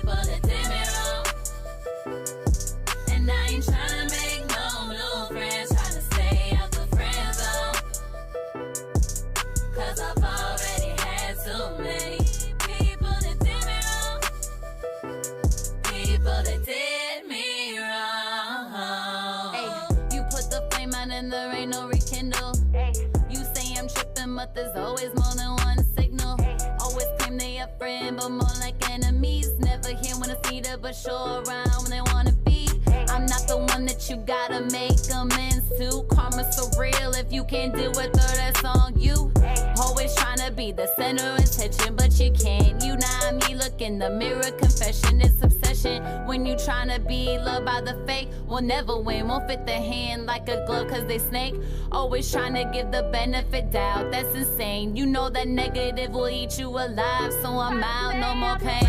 People that did me wrong. And I ain't tryna make no new friends, tryna stay out the friend zone. Cause I've already had too many people that did me wrong. People that did me wrong. Hey, you put the flame out and there ain't no rekindle. Hey, you say I'm tripping, but there's always more than one signal. Always claim they a friend, but more like enemies. Never here when I see them, but sure around when they wanna be. I'm not the one that you gotta make amends to. Karma's so real, if you can't deal with her, that's on you. Always trying to be the center of attention, but you can't. You know me, look in the mirror, confession, it's obsession. When you trying to be loved by the fake, will never win, won't fit the hand like a glove cause they snake. Always trying to give the benefit doubt, that's insane. You know that negative will eat you alive, so I'm out, no more pain.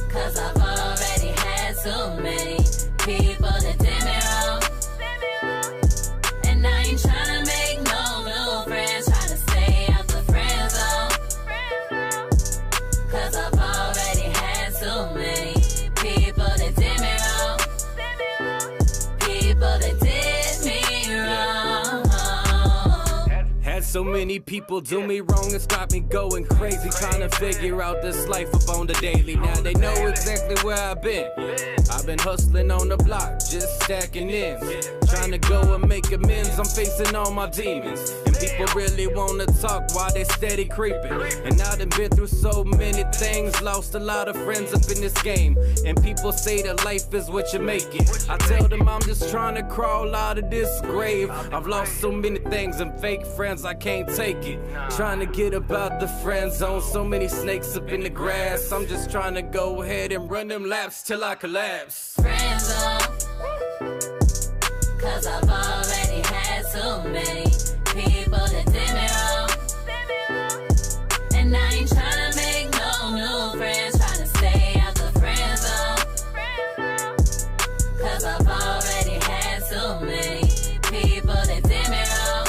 Cause I've already had too many people that did me wrong. And I ain't tryna make no new friends, tryna stay out the friend zone. Cause I've already had too many people that did me wrong. People that did me wrong. Had so many people do me wrong, it's got me going crazy, trying to figure out this life up on the daily. Now they know exactly where I've been. I've been hustling on the block, just stacking in, trying to go and make amends. I'm facing all my demons, and people really wanna talk while they steady creeping. And I done been through so many things, lost a lot of friends up in this game. And people say that life is what you make it. I tell them I'm just trying to crawl out of this grave. I've lost so many things and fake friends, I can't take it. Trying to get about the friend zone, so many snakes up in the grass. I'm just trying to go ahead and run them laps till I collapse. Friend zone. Cause I've already had too many people that did me wrong. And I ain't tryna make no new friends, tryna stay out the friend zone. Cause I've already had too many people that did me wrong.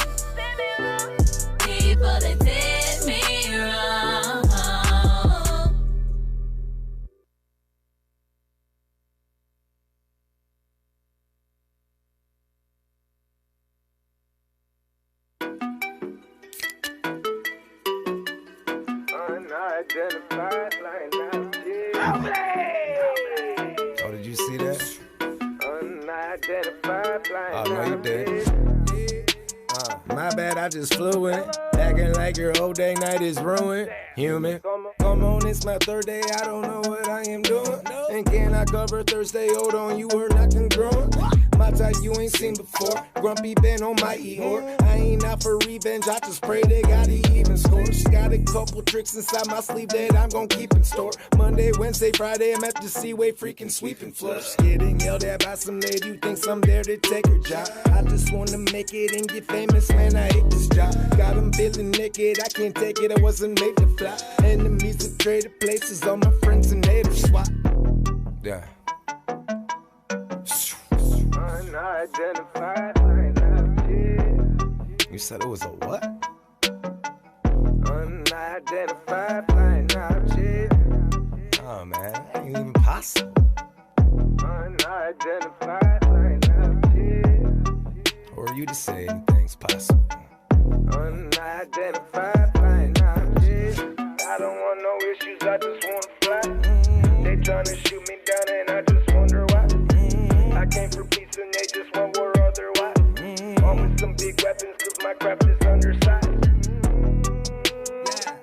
People that did me wrong. Unidentified line now, yeah. Oh, did you see that? Unidentified line Oh, no, you now, did. My bad, I just flew in. Acting like your whole day night is ruined. Human. Come on, it's my third day, I don't know what I am doing. And can I cover Thursday? Hold on, you were not congruent. My type you ain't seen before. Grumpy been on my Eeyore. I ain't out for revenge, I just pray they got it even scores. Got a couple tricks inside my sleeve that I'm gon' keep in store. Monday, Wednesday, Friday, I'm at the Seaway freaking sweeping floors. Getting yelled at by some lady who thinks I'm there to take her job. I just wanna make it and get famous, man, I hate this job. Got them feeling naked, I can't take it, I wasn't made to fly. Enemies have traded places, all my friends and haters swap. Yeah. Unidentified line now, yeah. You said it was a what? Unidentified line now, yeah. Oh man, that ain't even possible. Unidentified line now, yeah. Or you to say anything's possible. Unidentified line now, yeah. I don't want no issues, I just wanna fly. They tryna shoot me down and I just wonder why. I came for peace and they just want war otherwise. On with some big weapons cause my craft is undersized.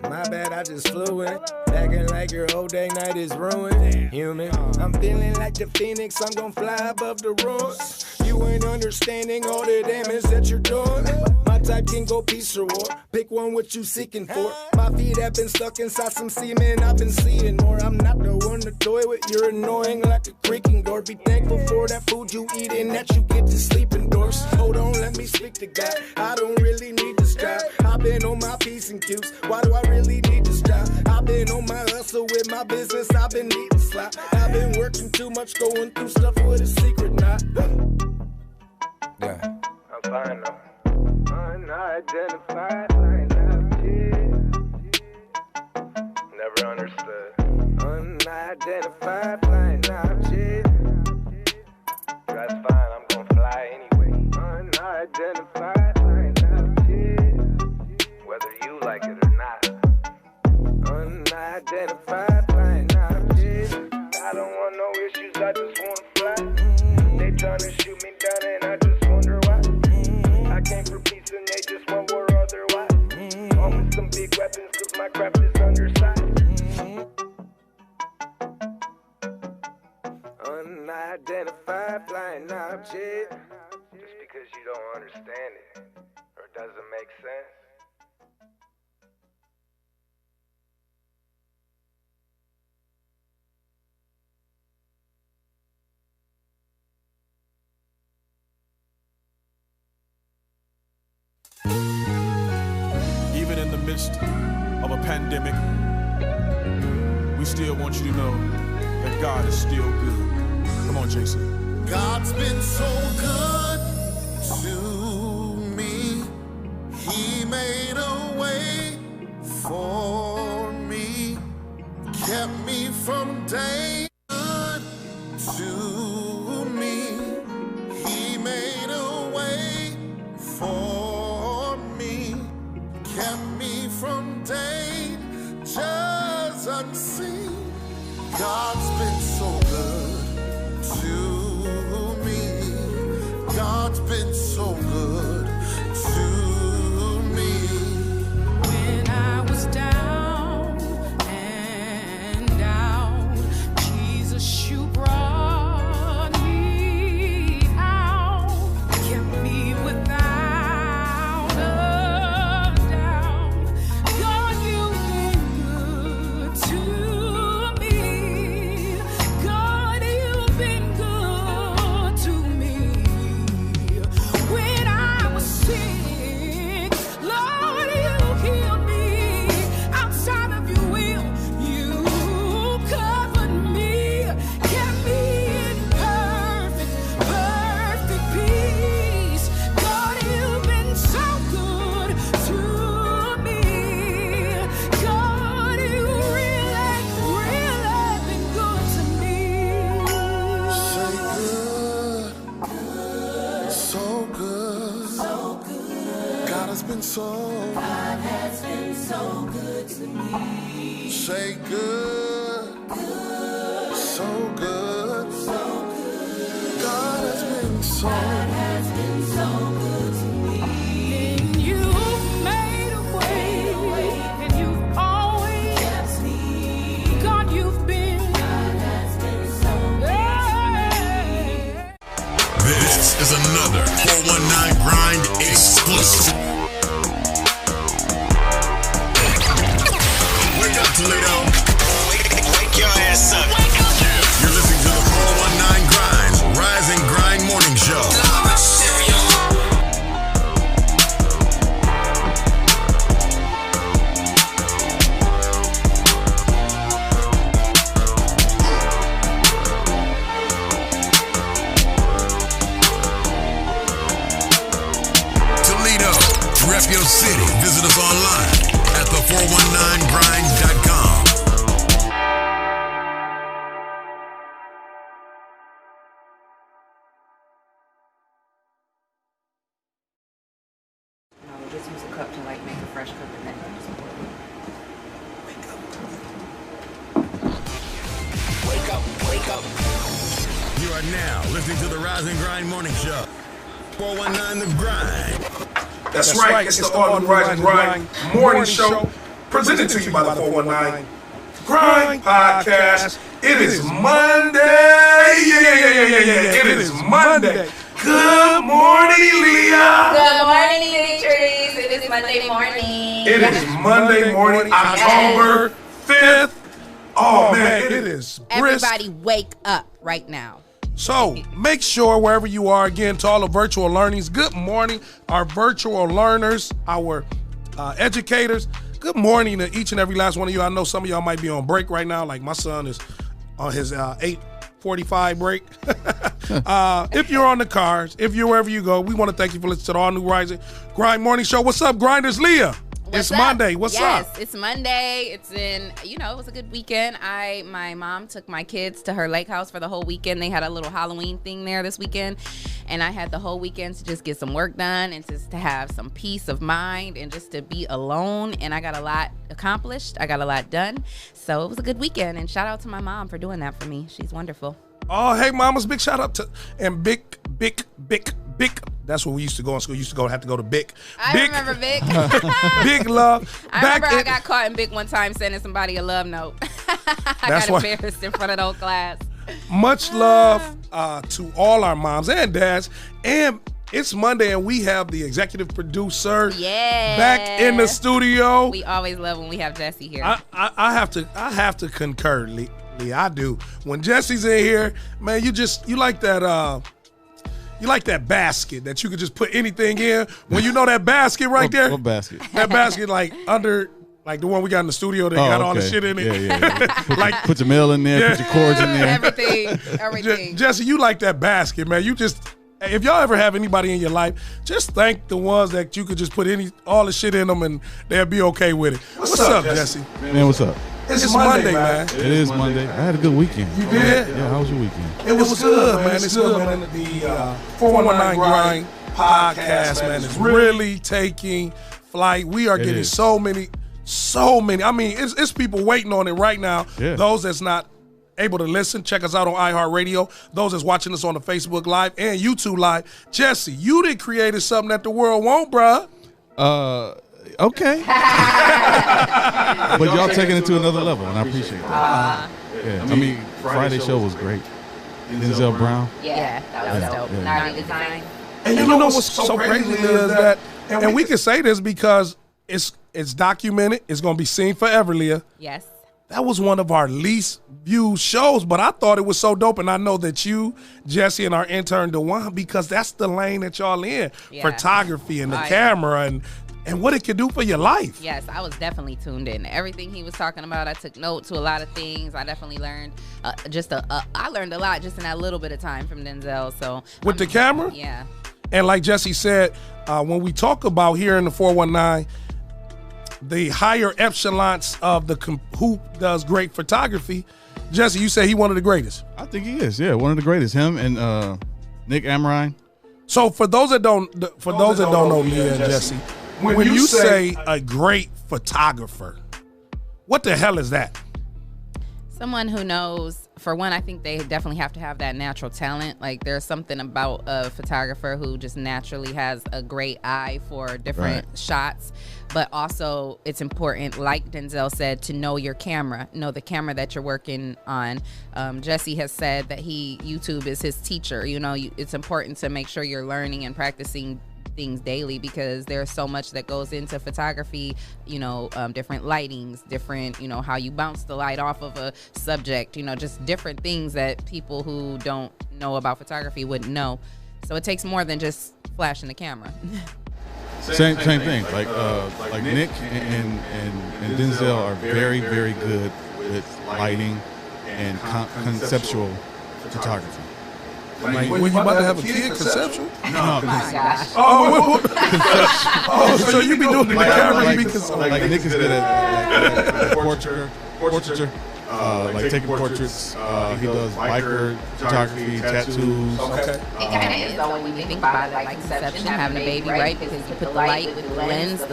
My bad, I just flew in. Acting like your whole day night is ruined. Human. I'm feeling like the phoenix, I'm gon' fly above the ruins. You ain't understanding all the damage that you're doing. My type can go peace or war. Pick one what you seeking for. My feet have been stuck inside some semen, I've been seeing more. I'm not the one to toy with, you're annoying like a creaking door. Be thankful for that food you eat and that you get to sleep indoors. Hold on, let me speak to God. I don't really need this job. I've been on my P's and Q's. Why do I really need this job? I've been on my hustle with my business. I've been eating slop. I've been working too much, going through stuff with a secret knot. Yeah. I'm fine now. Unidentified line now, yeah. Never understood. Unidentified flying object. That's fine, I'm gonna fly anyway. Unidentified flying object. Whether you like it or not. Unidentified flying object. I don't want no issues, I just wanna fly. They tryna shoot me down and I just wonder why. I came for peace and they just want war otherwise. Always some big weapons cause my craft is undersized. Unidentified flying object. Just because you don't understand it or doesn't make sense. Even in the midst of a pandemic, we still want you to know that God is still good. Come on, Jason. God's been so good to me. He made a way for me, kept me from danger. Good to me. He made a way for me, kept me from dangers unseen. God's been so good to me. God's been so good to me. When I was down and out, Jesus, you brought me out, kept me without a doubt. God, you've been good to me. God, you've been good to me. When I was sick, Lord, you healed me. Outside of your will, you covered me, kept me in perfect peace. God, you've been so good to me. God, you really been good to me. Say good, so good, so good. God has been so good to me. Say good, so good, so good. God has been so good to me. And you made a way, and you've always kept me. God, you've been so good. This is another 419 Grind exclusive. Wake up, Toledo. Wake your ass up. You're listening to the 419 Grind Rise and Grind Morning Show. Toledo, rep your city. Visit us online at the419grind.com. No, we'll just use a cup to like make a fresh cup and then Wake up. You are now listening to the Rise and Grind Morning Show. 419 The Grind. That's right. It's the All New Rise and Grind Morning Show, presented to you by the 419 Grind Podcast. It is Monday. Yeah. It is Monday. Good morning, Leah. Good morning, Trees. It is Monday morning. It is Monday morning, October 5th. Oh, man, it is brisk. Everybody wake up right now. So make sure wherever you are, again, to all the virtual learnings, good morning, our virtual learners, our educators. Good morning to each and every last one of you. I know some of y'all might be on break right now, like my son is on his 8:45 break. If you're on the cars, if you're wherever you go, we want to thank you for listening to the All New Rise and Grind Morning Show. What's up, Grinders? Leah. It's Monday. What's up? Yes, it's Monday. It's it was a good weekend. My mom took my kids to her lake house for the whole weekend. They had a little Halloween thing there this weekend. And I had the whole weekend to just get some work done and just to have some peace of mind and just to be alone. And I got a lot accomplished. I got a lot done. So it was a good weekend. And shout out to my mom for doing that for me. She's wonderful. Oh, hey, mamas, big shout out to, and big. That's where we used to go in school. Have to go to Bic. I remember Bic. Big love. I got caught in Bic one time sending somebody a love note. I got embarrassed in front of the whole class. Much love to all our moms and dads. And it's Monday, and we have the executive producer back in the studio. We always love when we have Jesse here. I have to concur, Lee. I do. When Jesse's in here, man, you like that. You like that basket that you could just put anything in. When you know that basket right there. What basket? That basket under. Like the one we got in the studio that got all the shit in it. Yeah. Put your mail in there, put your cords in there. Everything. Jesse, you like that basket, man. If y'all ever have anybody in your life, just thank the ones that you could just put all the shit in them and they'll be okay with it. What's up, Jesse? Man, what's up? It's Monday, man. It is Monday. I had a good weekend. You did? Yeah, how was your weekend? It was good, man. It's good, man. The 419 Grind podcast, man, is really taking flight. We are getting so many. I mean, it's people waiting on it right now. Yeah. Those that's not able to listen, check us out on iHeartRadio. Those that's watching us on the Facebook Live and YouTube Live. Jesse, you done created something that the world won't, bruh. Okay. But y'all taking it to another level, and I appreciate that. I mean, Friday show was great. Denzel Brown. Yeah, that was dope. Yeah. Design. And you know what's so crazy is that, and we can say this because it's documented. It's going to be seen forever, Leah. Yes. That was one of our least viewed shows, but I thought it was so dope. And I know that you, Jesse, and our intern, DeJuan, because that's the lane that y'all in. Yeah. Photography and the camera and what it can do for your life. Yes, I was definitely tuned in. Everything he was talking about, I took note to a lot of things. I definitely learned I learned a lot just in that little bit of time from Denzel. So with the camera? Yeah. And like Jesse said, when we talk about here in the 419, the higher echelons of who does great photography, Jesse, you say he one of the greatest. I think he is. Yeah, one of the greatest. Him and Nick Amrine. So for those that don't know Leah and Jesse, when you say a great photographer, what the hell is that? Someone who knows, for one, I think they definitely have to have that natural talent. Like there's something about a photographer who just naturally has a great eye for different shots. But also it's important, like Denzel said, to know your camera, know the camera that you're working on. Jesse has said that YouTube is his teacher. It's important to make sure you're learning and practicing things daily because there's so much that goes into photography, different lightings, different, how you bounce the light off of a subject, just different things that people who don't know about photography wouldn't know. So it takes more than just flashing the camera. Same thing. Like Nick and Denzel are very, very good with lighting and conceptual photography. Like, when you about to have a kid, conceptual? No. Oh my gosh. So you be doing the camera, like Nick is good at portraiture. Like taking portraits. He does biker photography, tattoos. Okay. It kind of is though when you think about it, like conception, having a baby, right? Because you put the light with the lens,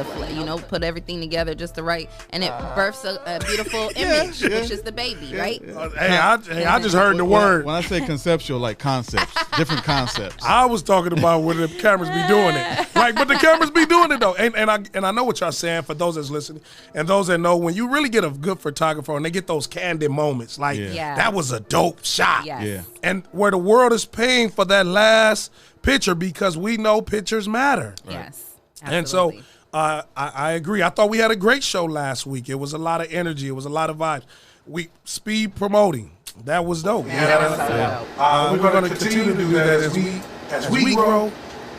put everything together just the right, and it births a beautiful image, which is the baby, right? Hey, I just heard the word. When I say conceptual, like concepts, different concepts. I was talking about when the cameras be doing it. But the cameras be doing it though. And I know what y'all saying for those that's listening and those that know, when you really get a good photographer and they get those candid moments, like that was a dope shot. Yes. Yeah. And where the world is paying for that last picture because we know pictures matter. Yes. Absolutely. And so I agree. I thought we had a great show last week. It was a lot of energy. It was a lot of vibes. Speed promoting. That was dope. We're going to continue to do that as we grow,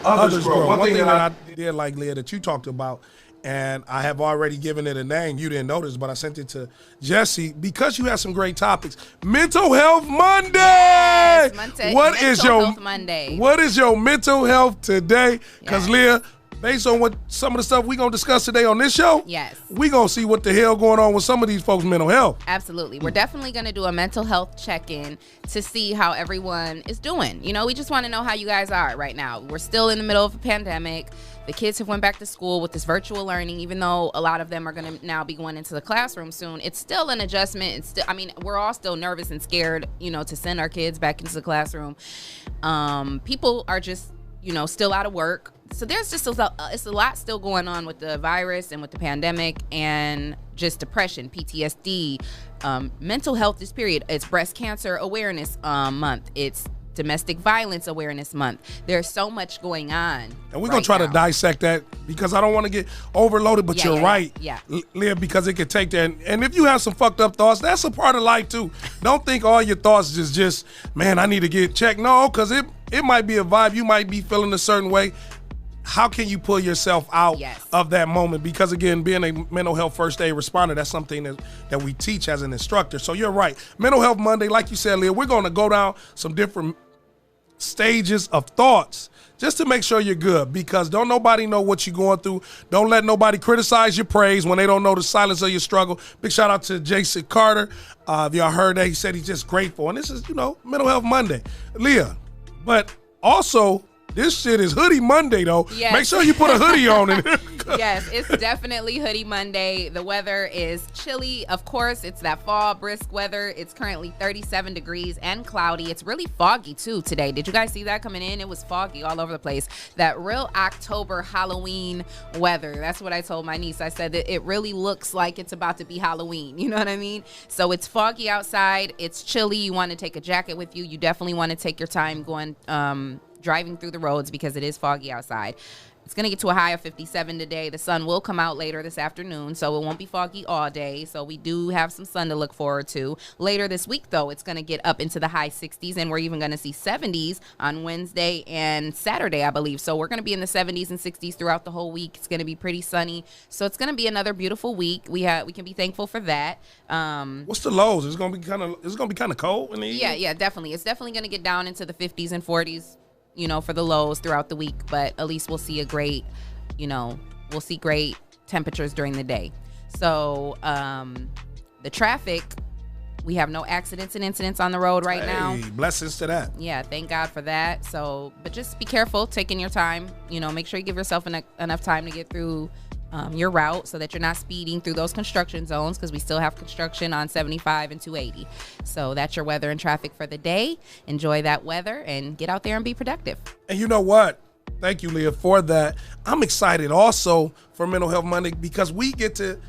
others grow. One thing that I did like, Leah, that you talked about, and I have already given it a name. You didn't notice, but I sent it to Jesse because you had some great topics. Mental Health Monday. Yes, What is your Monday? What is your mental health today? Because Leah, based on what some of the stuff we gonna discuss today on this show, Yes. we gonna see what the hell going on with some of these folks' mental health. Absolutely. We're definitely going to do a mental health check-in to see how everyone is doing. You know, we just want to know how you guys are right now. We're still in the middle of a pandemic. The kids have went back to school with this virtual learning, even though a lot of them are going to now be going into the classroom soon. It's still an adjustment. It's still, I mean, we're all still nervous and scared, you know, to send our kids back into the classroom. People are just, you know, still out of work. So there's just it's a lot still going on with the virus and with the pandemic and just depression, PTSD, mental health this period. It's breast cancer awareness month. It's domestic violence awareness month. There's so much going on. And we're going to try to dissect that because I don't want to get overloaded, but you're right, Leah, because it could take that. And if you have some fucked up thoughts, that's a part of life too. Don't think all your thoughts is just, man, I need to get checked. No, because it might be a vibe. You might be feeling a certain way. How can you pull yourself out of that moment? Because again, being a mental health first aid responder, that's something that we teach as an instructor. So you're right. Mental Health Monday, like you said, Leah, we're going to go down some different stages of thoughts just to make sure you're good, because don't nobody know what you're going through. Don't let nobody criticize your praise when they don't know the silence of your struggle. Big shout out to Jason Carter. If y'all heard that, he said he's just grateful. And this is, you know, Mental Health Monday. Leah, but also, this shit is Hoodie Monday, though. Yes. Make sure you put a hoodie on it. Yes, it's definitely Hoodie Monday. The weather is chilly. Of course, it's that fall brisk weather. It's currently 37 degrees and cloudy. It's really foggy, too, today. Did you guys see that coming in? It was foggy all over the place. That real October Halloween weather. That's what I told my niece. I said that it really looks like it's about to be Halloween. You know what I mean? So it's foggy outside. It's chilly. You want to take a jacket with you. You definitely want to take your time going driving through the roads because it is foggy outside. It's going to get to a high of 57 today. The sun will come out later this afternoon, so it won't be foggy all day. So we do have some sun to look forward to. Later this week, though, it's going to get up into the high 60s, and we're even going to see 70s on Wednesday and Saturday, I believe. So we're going to be in the 70s and 60s throughout the whole week. It's going to be pretty sunny. So it's going to be another beautiful week. We can be thankful for that. What's the lows? It's going to be kind of cold in the evening? Yeah, definitely. It's definitely going to get down into the 50s and 40s. You know, for the lows throughout the week, but at least we'll see great temperatures during the day. So the traffic, we have no accidents and incidents on the road right now. Blessings to that. Yeah, thank God for that. So, but just be careful, taking your time. You know, make sure you give yourself enough time to get through your route so that you're not speeding through those construction zones, because we still have construction on 75 and 280. So that's your weather and traffic for the day. Enjoy that weather and get out there and be productive. And you know what? Thank you, Leah, for that. I'm excited also for Mental Health Monday because we get to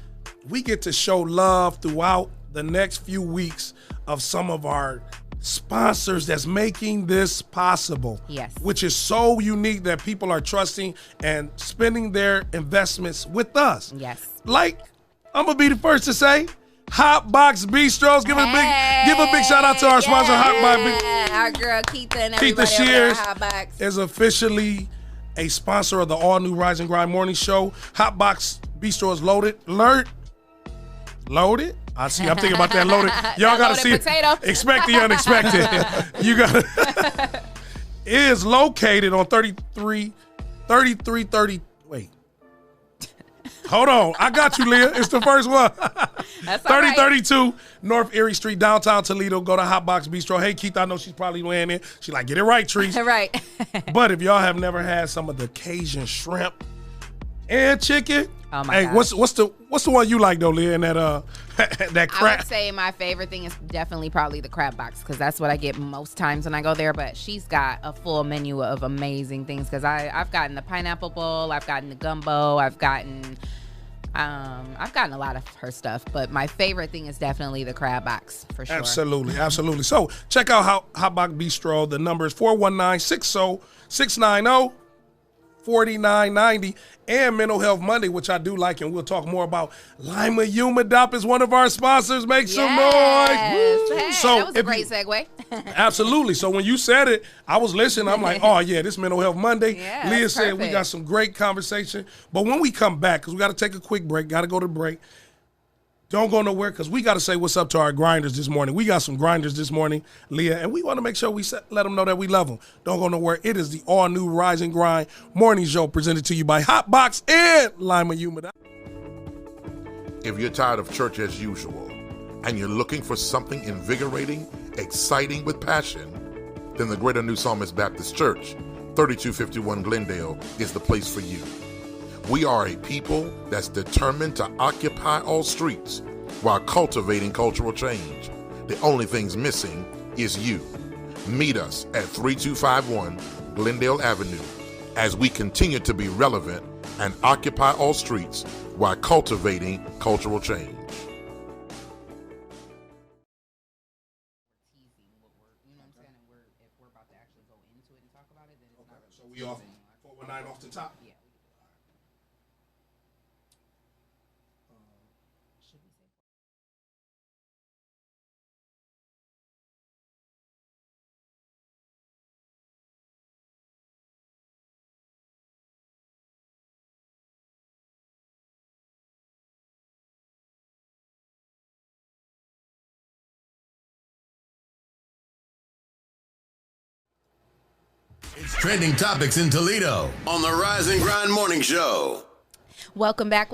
show love throughout the next few weeks of some of our sponsors that's making this possible. Yes. Which is so unique that people are trusting and spending their investments with us. Yes. Like, I'm gonna be the first to say, Hot Box Bistros. Give a big shout out to our sponsor, Hot Box Bistros. Our girl Keitha and everybody Keitha over there at Shears Hot Box is officially a sponsor of the all-new Rise and Grind morning show. Hot Box Bistro is loaded. Loaded? I see. I'm thinking about that loaded. Y'all got to see potato. It. Expect the unexpected. You got it. Is located on 3330. Wait. Hold on. I got you, Leah. It's the first one. That's 3032 North Erie Street, downtown Toledo. Go to Hot Box Bistro. Hey, Keith, I know she's probably weighing in. She's like, get it right, Trees. Right. But if y'all have never had some of the Cajun shrimp and chicken, oh my gosh. what's the one you like though, Leah? And that that crab. I would say my favorite thing is definitely probably the crab box, because that's what I get most times when I go there. But she's got a full menu of amazing things, because I've gotten the pineapple bowl, I've gotten the gumbo, I've gotten a lot of her stuff, but my favorite thing is definitely the crab box for sure. Absolutely. So check out Hot Box Bistro. The number is 419-690-4990. And Mental Health Monday, which I do like, and we'll talk more about. Lima Humidop is one of our sponsors. Make some noise. Hey, so that was a great segue. Absolutely. So when you said it, I was listening. I'm like, oh, yeah, this Mental Health Monday. Yeah, Leah that's said we perfect. got some great conversation. But when we come back, because we got to take a quick break, got to go to break, Don't go nowhere because we got to say what's up to our grinders this morning. We got some grinders this morning, Leah, and we want to make sure we let them know that we love them. Don't go nowhere. It is the all-new Rise and Grind morning show presented to you by Hotbox and Lima Humidor. If you're tired of church as usual and you're looking for something invigorating, exciting with passion, then the Greater New Psalmist Baptist Church, 3251 Glendale, is the place for you. We are a people that's determined to occupy all streets while cultivating cultural change. The only thing's missing is you. Meet us at 3251 Glendale Avenue as we continue to be relevant and occupy all streets while cultivating cultural change. So we off 419 off the top. Yeah. It's trending topics in Toledo on the Rise and Grind Morning Show. Welcome back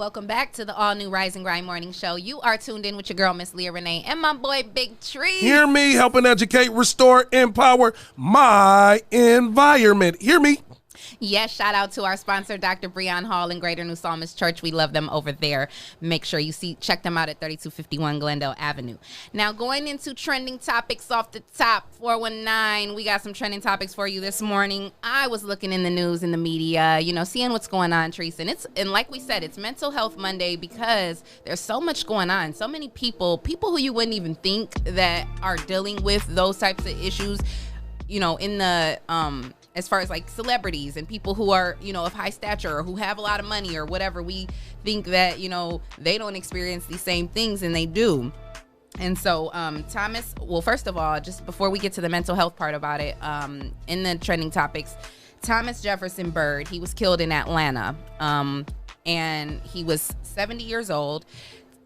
to the all-new Rise and Grind morning show. You are tuned in with your girl, Miss Leah Renee, and my boy, Big Tree. Hear me, helping educate, restore, empower my environment. Hear me. Yes, shout out to our sponsor, Dr. Breon Hall and Greater New Psalmist Church. We love them over there. Make sure you check them out at 3251 Glendale Avenue. Now, going into trending topics off the top, 419, we got some trending topics for you this morning. I was looking in the news, in the media, seeing what's going on, Teresa. And like we said, it's Mental Health Monday because there's so much going on. So many people who you wouldn't even think that are dealing with those types of issues, in the as far as like celebrities and people who are, of high stature or who have a lot of money or whatever, we think that, they don't experience these same things, and they do. And so Thomas, well, first of all, just before we get to the mental health part about it, in the trending topics, Thomas Jefferson Byrd, he was killed in Atlanta, and he was 70 years old.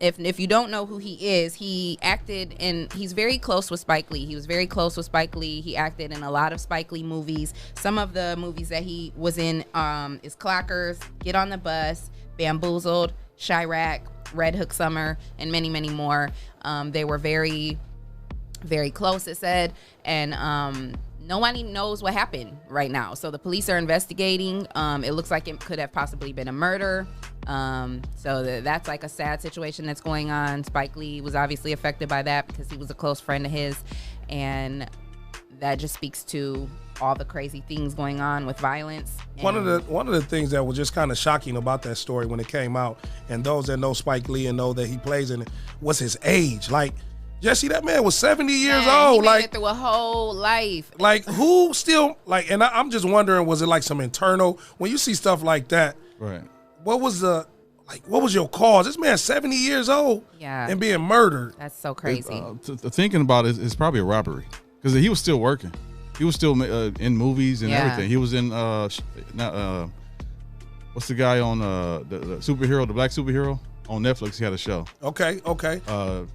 If you don't know who he is, he acted in, he's very close with Spike Lee. He was very close with Spike Lee. He acted in a lot of Spike Lee movies. Some of the movies that he was in is Clockers, Get on the Bus, Bamboozled, Chirac, Red Hook Summer, and many, many more. They were very, very close, it said, and nobody knows what happened right now. So the police are investigating. It looks like it could have possibly been a murder. So that's like a sad situation that's going on. Spike Lee was obviously affected by that because he was a close friend of his, and that just speaks to all the crazy things going on with violence. One of the things that was just kind of shocking about that story when it came out, and those that know Spike Lee and know that he plays in it, was his age. Like, Jesse, that man was 70 years old. He made it through a whole life. Like, who still, like, and I'm just wondering, was it like some internal, when you see stuff like that, right? What was your cause? This man's 70 years old, and being murdered. That's so crazy. Thinking about it, it's probably a robbery because he was still working. He was still in movies and everything. He was in what's the guy on the superhero, the black superhero on Netflix? He had a show. Okay.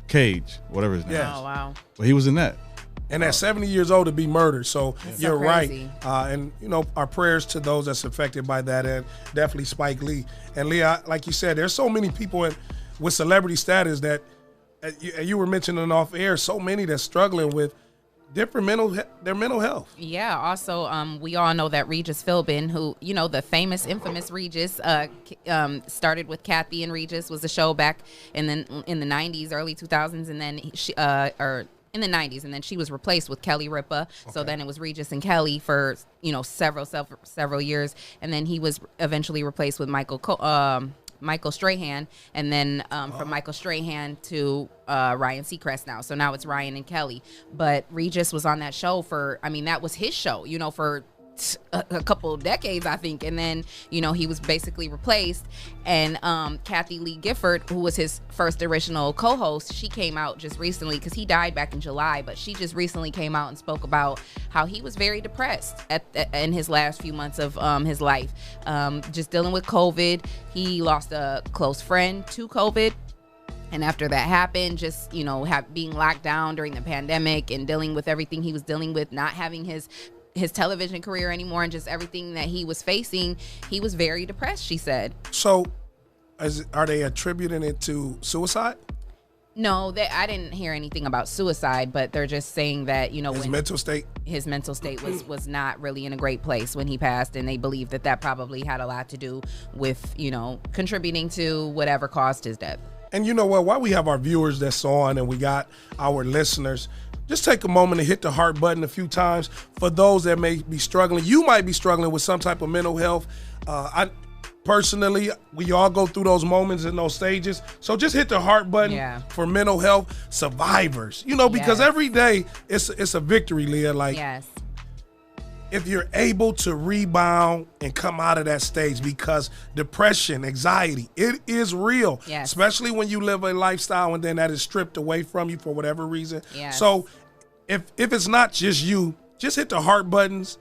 Cage, whatever his name is. Oh wow. But he was in that. And at 70 years old to be murdered. So you're crazy. right. And, our prayers to those that's affected by that, and definitely Spike Lee. And Leah, like you said, there's so many people with celebrity status that, you were mentioning off air, so many that's struggling with different mental health. Yeah. Also, we all know that Regis Philbin, who, the famous, infamous Regis, started with Kathy and Regis, was a show back in the 90s, early 2000s, and then in the 90s, and then she was replaced with Kelly Ripa. Okay. So then it was Regis and Kelly for several years, and then he was eventually replaced with Michael Strahan, and then from Michael Strahan to Ryan Seacrest now. So now it's Ryan and Kelly. But Regis was on that show that was his show, for a couple of decades, I think. And then, he was basically replaced. And Kathy Lee Gifford, who was his first original co-host, she came out just recently because he died back in July. But she just recently came out and spoke about how he was very depressed in his last few months of his life. Just dealing with COVID. He lost a close friend to COVID. And after that happened, just, being locked down during the pandemic and dealing with everything he was dealing with, not having his television career anymore, and just everything that he was facing, he was very depressed, she said. So are they attributing it to suicide? No, I didn't hear anything about suicide, but they're just saying that, his mental state was not really in a great place when he passed, and they believe that probably had a lot to do with, contributing to whatever caused his death. And you know what, while we have our viewers that's on and we got our listeners, just take a moment to hit the heart button a few times for those that may be struggling. You might be struggling with some type of mental health. Personally, we all go through those moments and those stages. So just hit the heart button for mental health survivors. Because every day it's a victory, Leah. Like, yes. If you're able to rebound and come out of that stage, because depression, anxiety, it is real. Yes. Especially when you live a lifestyle and then that is stripped away from you for whatever reason. Yes. So if it's not just you, just hit the heart buttons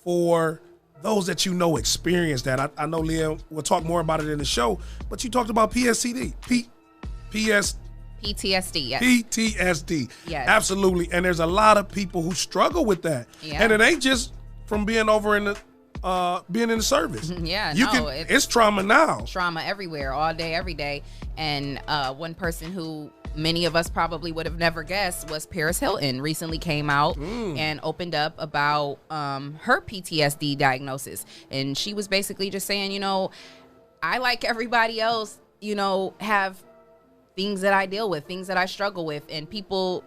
for those that experience that. I know Leah will talk more about it in the show, but you talked about PTSD, yes. PTSD. Yes. Absolutely. And there's a lot of people who struggle with that. Yeah. And it ain't just from being over in the being in the service. Yeah, it's trauma now. Trauma everywhere, all day, every day. And one person who many of us probably would have never guessed was Paris Hilton. Recently came out and opened up about her PTSD diagnosis. And she was basically just saying, I, like everybody else, have things that I deal with, things that I struggle with. And people,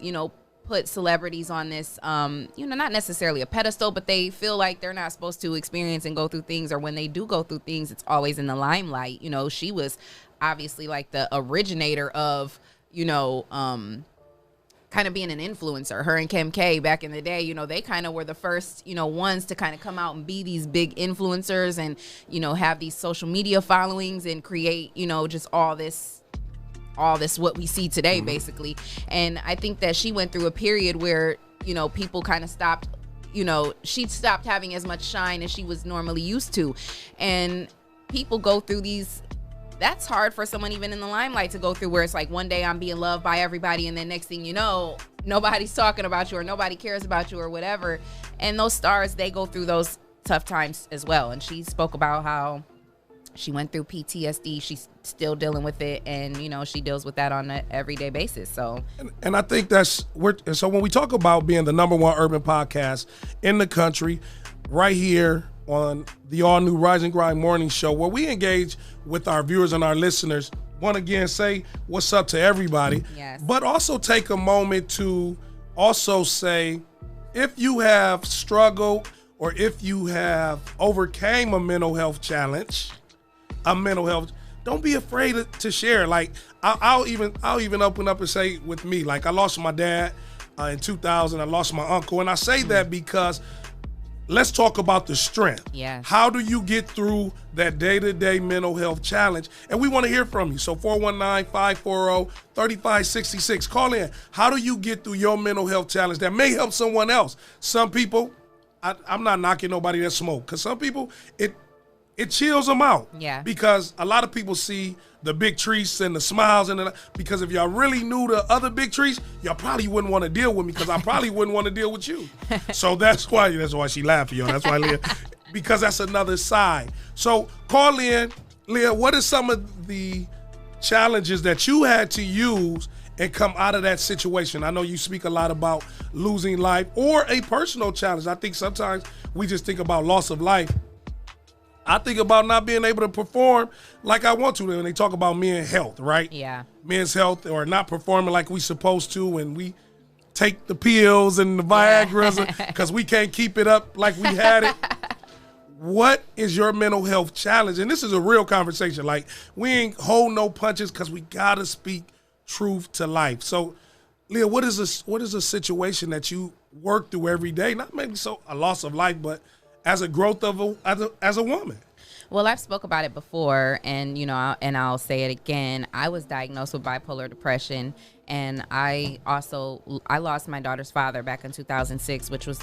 put celebrities on this, not necessarily a pedestal, but they feel like they're not supposed to experience and go through things, or when they do go through things, it's always in the limelight. She was obviously like the originator of, kind of being an influencer. Her and Kim K back in the day, they kind of were the first, ones to kind of come out and be these big influencers and, have these social media followings and create, just all this what we see today, basically. And I think that she went through a period where, people kind of stopped, she stopped having as much shine as she was normally used to. And people go through these, that's hard for someone even in the limelight to go through, where it's like one day I'm being loved by everybody, and then next thing you know, nobody's talking about you, or nobody cares about you, or whatever. And those stars, they go through those tough times as well. And she spoke about how she went through PTSD. She's still dealing with it, and she deals with that on an everyday basis. So, and I think so when we talk about being the #1 urban podcast in the country, right here on the all new Rise and Grind morning show, where we engage with our viewers and our listeners, want to again say what's up to everybody, yes. But also take a moment to also say, if you have struggled or if you have overcame a mental health challenge, don't be afraid to share. Like, I'll even open up and say, with me, like, I lost my dad in 2000. I lost my uncle, and I say that because let's talk about the strength. Yeah. How do you get through that day-to-day mental health challenge? And we want to hear from you. So 419-540-3566. Call in. How do you get through your mental health challenge that may help someone else? Some people, I'm not knocking nobody that smoke, because some people, it chills them out. Yeah. Because a lot of people see the big trees and the smiles, because if y'all really knew the other big trees, y'all probably wouldn't want to deal with me, because I probably wouldn't want to deal with you. So that's why she laughing, y'all. That's why Leah, because that's another side. So call in, Leah. What are some of the challenges that you had to use and come out of that situation? I know you speak a lot about losing life or a personal challenge. I think sometimes we just think about loss of life. I think about not being able to perform like I want to when they talk about men's health, right? Yeah. Men's health, or not performing like we supposed to when we take the pills and the Viagra's because we can't keep it up like we had it. What is your mental health challenge? And this is a real conversation. Like, we ain't hold no punches, because we got to speak truth to life. So, Leah, what is a situation that you work through every day? Not maybe a loss of life, but as a growth of as a woman. Well, I've spoke about it before, and I'll say it again. I was diagnosed with bipolar depression, and I lost my daughter's father back in 2006, which was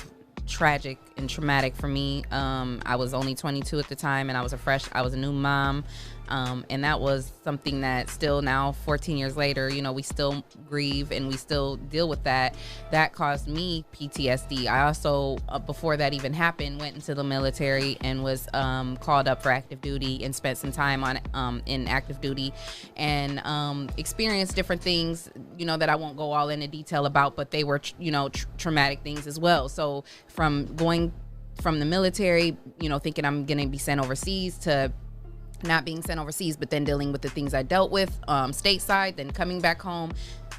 tragic and traumatic for me. I was only 22 at the time, and I was a new mom. And that was something that still now, 14 years later, you know, we still grieve and we still deal with that. That caused me PTSD. I also, before that even happened, went into the military and was called up for active duty and spent some time on in active duty and experienced different things, you know, that I won't go all into detail about, but they were, you know, traumatic things as well. So from going from the military, you know, thinking I'm going to be sent overseas to not being sent overseas, but then dealing with the things I dealt with stateside, then coming back home,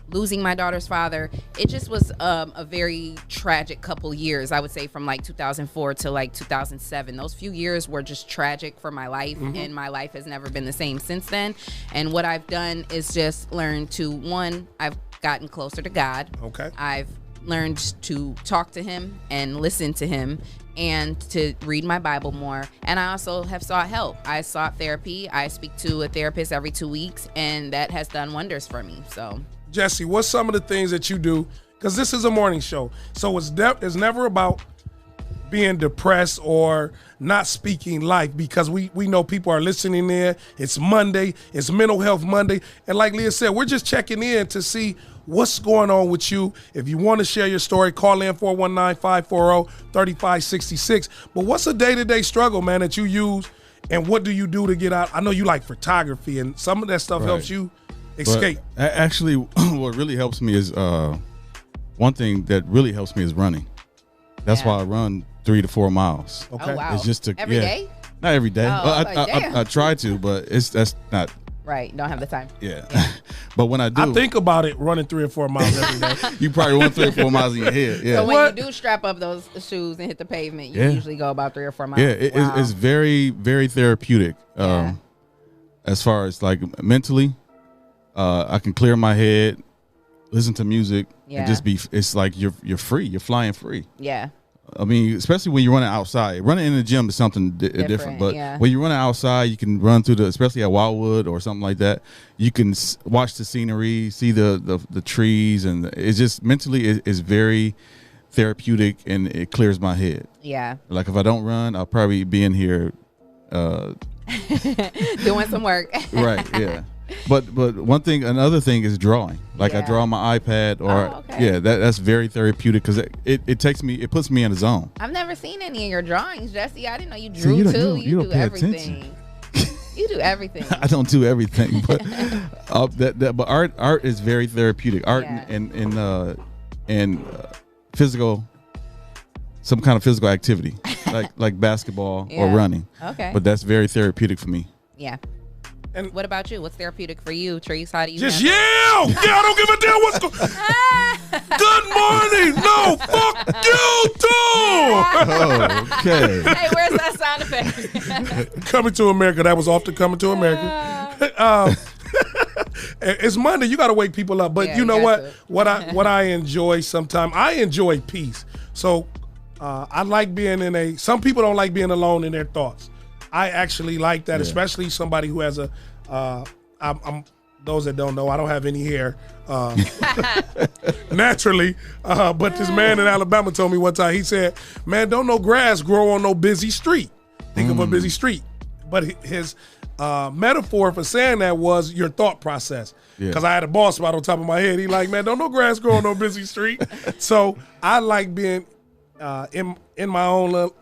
losing my daughter's father. It just was a very tragic couple years, I would say, from like 2004 to like 2007. Those few years were just tragic for my life, and my life has never been the same since then. And what I've done is just learn to, one, I've gotten closer to God. Okay. I've learned to talk to him and listen to him and to read my Bible more. And I also have sought help. I sought therapy. I speak to a therapist every 2 weeks, and that has done wonders for me. So, Jesse, what's some of the things that you do? Because this is a morning show, so it's never about being depressed or not speaking life, because we know people are listening there. It's Monday. It's Mental Health Monday. And like Leah said, we're just checking in to see what's going on with you. If you want to share your story, call in 419-540-3566. But what's a day-to-day struggle, man, that you use, and what do you do to get out? I know you like photography, and some of that stuff helps you escape. But actually, what really helps me is one thing that really helps me is running. That's why I run 3 to 4 miles. Okay. oh, wow. It's just to Every day? Not every day. Oh, damn. I try to, but that's not. Right, don't have the time. Yeah. But when I do, I think about it running 3 or 4 miles every day. you probably run 3 or 4 miles in your head. Yeah. So when you do strap up those shoes and hit the pavement, you usually go about 3 or 4 miles. Yeah, it's very, very therapeutic. As far as like mentally, I can clear my head, listen to music, and just be. It's like you're free. You're flying free. Yeah. I mean, especially when you're running outside. Running in the gym is something different. But when you're running outside, you can run through especially at Wildwood or something like that. You can watch the scenery, see the trees, and it's just mentally it's very therapeutic, and it clears my head. Yeah. Like if I don't run, I'll probably be in here doing some work. Right. Yeah. But another thing is drawing. Like I draw on my iPad or that's very therapeutic because it puts me in a zone. I've never seen any of your drawings, Jesse. I didn't know you drew too. You do everything. You do everything. I don't do everything, but but art is very therapeutic. Art and physical, some kind of physical activity, like basketball or running. Okay. But that's very therapeutic for me. Yeah. And what about you? What's therapeutic for you, Trees? How do you just yell? Yeah, I don't give a damn what's going on. Good morning. No, fuck you too. Okay. Hey, where's that sound effect? Coming to America. That was off the Coming to America. It's Monday. You got to wake people up. But you know what? What I enjoy sometimes, I enjoy peace. So I like being some people don't like being alone in their thoughts. I actually like that, especially somebody who has I'm those that don't know, I don't have any hair naturally. But this man in Alabama told me one time, he said, man, don't no grass grow on no busy street. Think of a busy street. But his metaphor for saying that was your thought process. Because I had a bald spot on top of my head. He like, man, don't no grass grow on no busy street. So I like being in my own little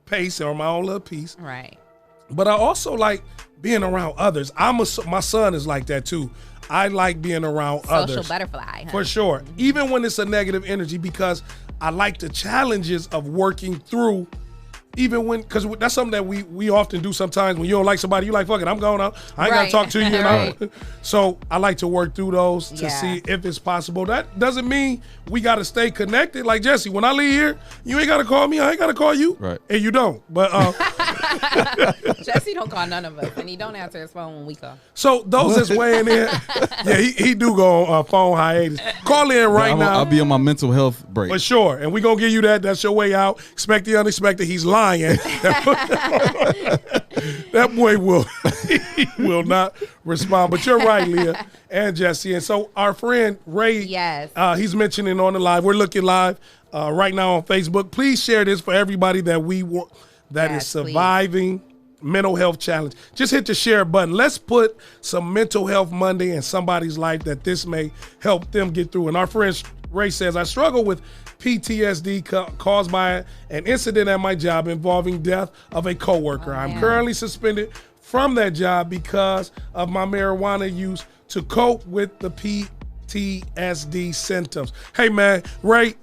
pace or my own little piece. Right. But I also like being around others. My son is like that too. I like being around others. Social butterfly. For sure. Even when it's a negative energy, because I like the challenges of working through. Even when, because that's something that we often do sometimes. When you don't like somebody, you like, fuck it, I'm going out. I ain't got to talk to you. You know? So I like to work through those to see if it's possible. That doesn't mean we got to stay connected. Like Jesse, when I leave here, you ain't got to call me. I ain't got to call you. Right. And you don't. But Jesse don't call none of us, and he don't answer his phone when we call. So those that's weighing in, he do go on phone hiatus. Call in right now. I'll be on my mental health break. For sure. And we're going to give you that. That's your way out. Expect the unexpected. He's lying. That boy will not respond. But you're right, Leah and Jesse. And so our friend Ray, he's mentioning on the live. We're looking live right now on Facebook. Please share this for everybody that is surviving mental health challenge. Just hit the share button. Let's put some mental health Monday in somebody's life that this may help them get through. And our friend Ray says, I struggle with PTSD caused by an incident at my job involving death of a coworker. I'm currently suspended from that job because of my marijuana use to cope with the PTSD symptoms. Hey man, Ray,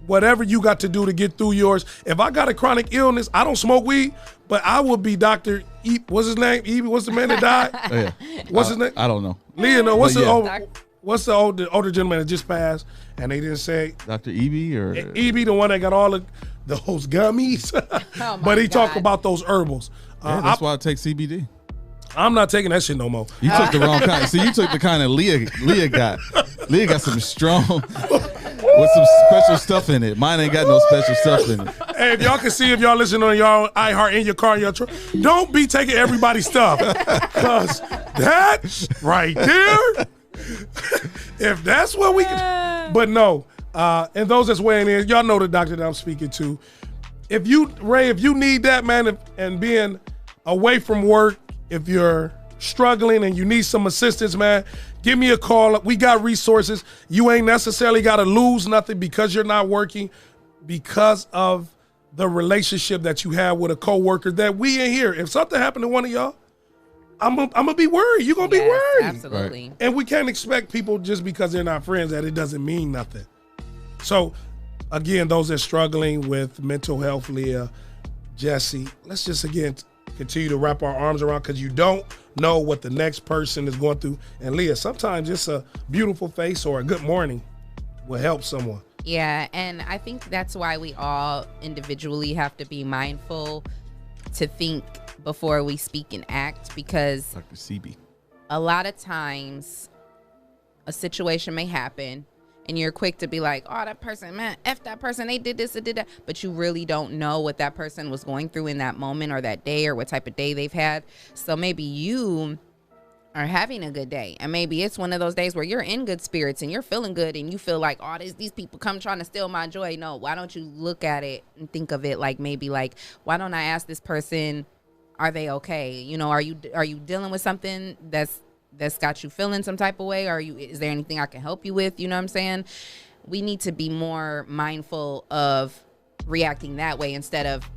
whatever you got to do to get through yours. If I got a chronic illness, I don't smoke weed, but I would be Dr. What's his name? Evie, what's the man that died? Oh, yeah. What's his name? I don't know. Leah, no, what's the older gentleman that just passed and they didn't say? Dr. Eby or? Eby, the one that got all of those gummies. But he talked about those herbals. Yeah, that's why I take CBD. I'm not taking that shit no more. You took the wrong kind. See, you took the kind of Leah got. Leah got some strong, with some special stuff in it. Mine ain't got no special stuff in it. Hey, if y'all can see, if y'all listen on y'all iHeart in your car, in your truck, don't be taking everybody's stuff. Because that right there, if that's what we can. But no, and those that's weighing in, y'all know the doctor that I'm speaking to. If you need that, man, and being away from work, if you're struggling and you need some assistance, man, give me a call. We got resources. You ain't necessarily got to lose nothing because you're not working, because of the relationship that you have with a coworker that we in here. If something happened to one of y'all, I'm gonna be worried. You're gonna be worried. Absolutely. Right. And we can't expect people just because they're not friends that it doesn't mean nothing. So again, those that are struggling with mental health, Leah, Jesse, let's just again continue to wrap our arms around, because you don't know what the next person is going through. And Leah, sometimes just a beautiful face or a good morning will help someone. Yeah, and I think that's why we all individually have to be mindful to think before we speak and act, because Dr. CB, a lot of times a situation may happen and you're quick to be like, oh, that person, man, F that person, they did this, they did that. But you really don't know what that person was going through in that moment or that day, or what type of day they've had. So maybe you are having a good day, and maybe it's one of those days where you're in good spirits and you're feeling good and you feel like, oh, these people come trying to steal my joy. No, why don't you look at it and think of it like, maybe like, why don't I ask this person, are they okay? You know, are you dealing with something that's got you feeling some type of way? Is there anything I can help you with? You know what I'm saying? We need to be more mindful of reacting that way instead of,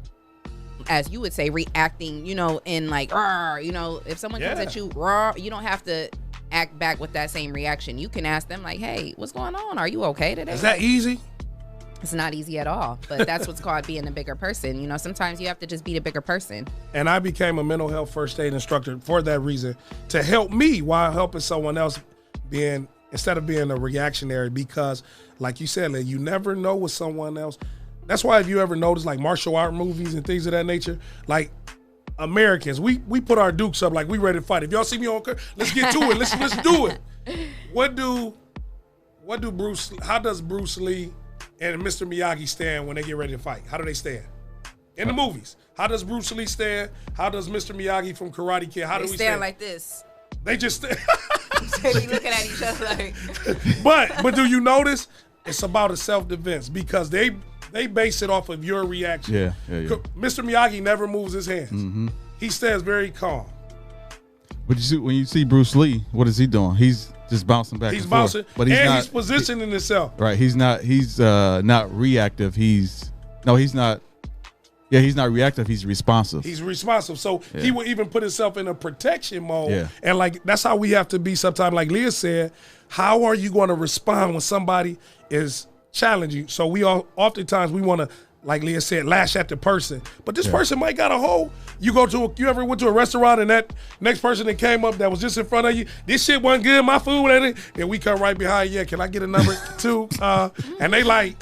as you would say, reacting, you know, in like, you know, if someone comes at you raw, you don't have to act back with that same reaction. You can ask them like, hey, what's going on? Are you okay today? Is that easy? It's not easy at all, but that's what's called being a bigger person. You know, sometimes you have to just be the bigger person. And I became a mental health first aid instructor for that reason, to help me while helping someone else, instead of being a reactionary, because like you said, like, you never know with someone else. That's why if you ever notice like martial art movies and things of that nature, like Americans, we put our dukes up like we ready to fight. If y'all see me on, let's get to it. Let's do it. How does Bruce Lee and Mr. Miyagi stand when they get ready to fight? How do they stand? In the movies. How does Bruce Lee stand? How does Mr. Miyagi from Karate Kid, how do we stand? Like this. They just stand. They be looking at each other like. But do you notice? It's about a self-defense, because they base it off of your reaction. Yeah. Mr. Miyagi never moves his hands. Mm-hmm. He stands very calm. But when you see Bruce Lee, what is he doing? He's just bouncing back. He's bouncing, but he's positioning himself. Right. He's not reactive. He's not. Yeah, he's not reactive. He's responsive. He's responsive. So he will even put himself in a protection mode. Yeah. And like, that's how we have to be sometimes. Like Leah said, how are you going to respond when somebody is challenging? So oftentimes we want to, like Leah said, lash at the person. But this person might got a hole. You ever went to a restaurant and that next person that came up that was just in front of you, this shit wasn't good, my food ain't it? And we come right behind, can I get a number two? And they like.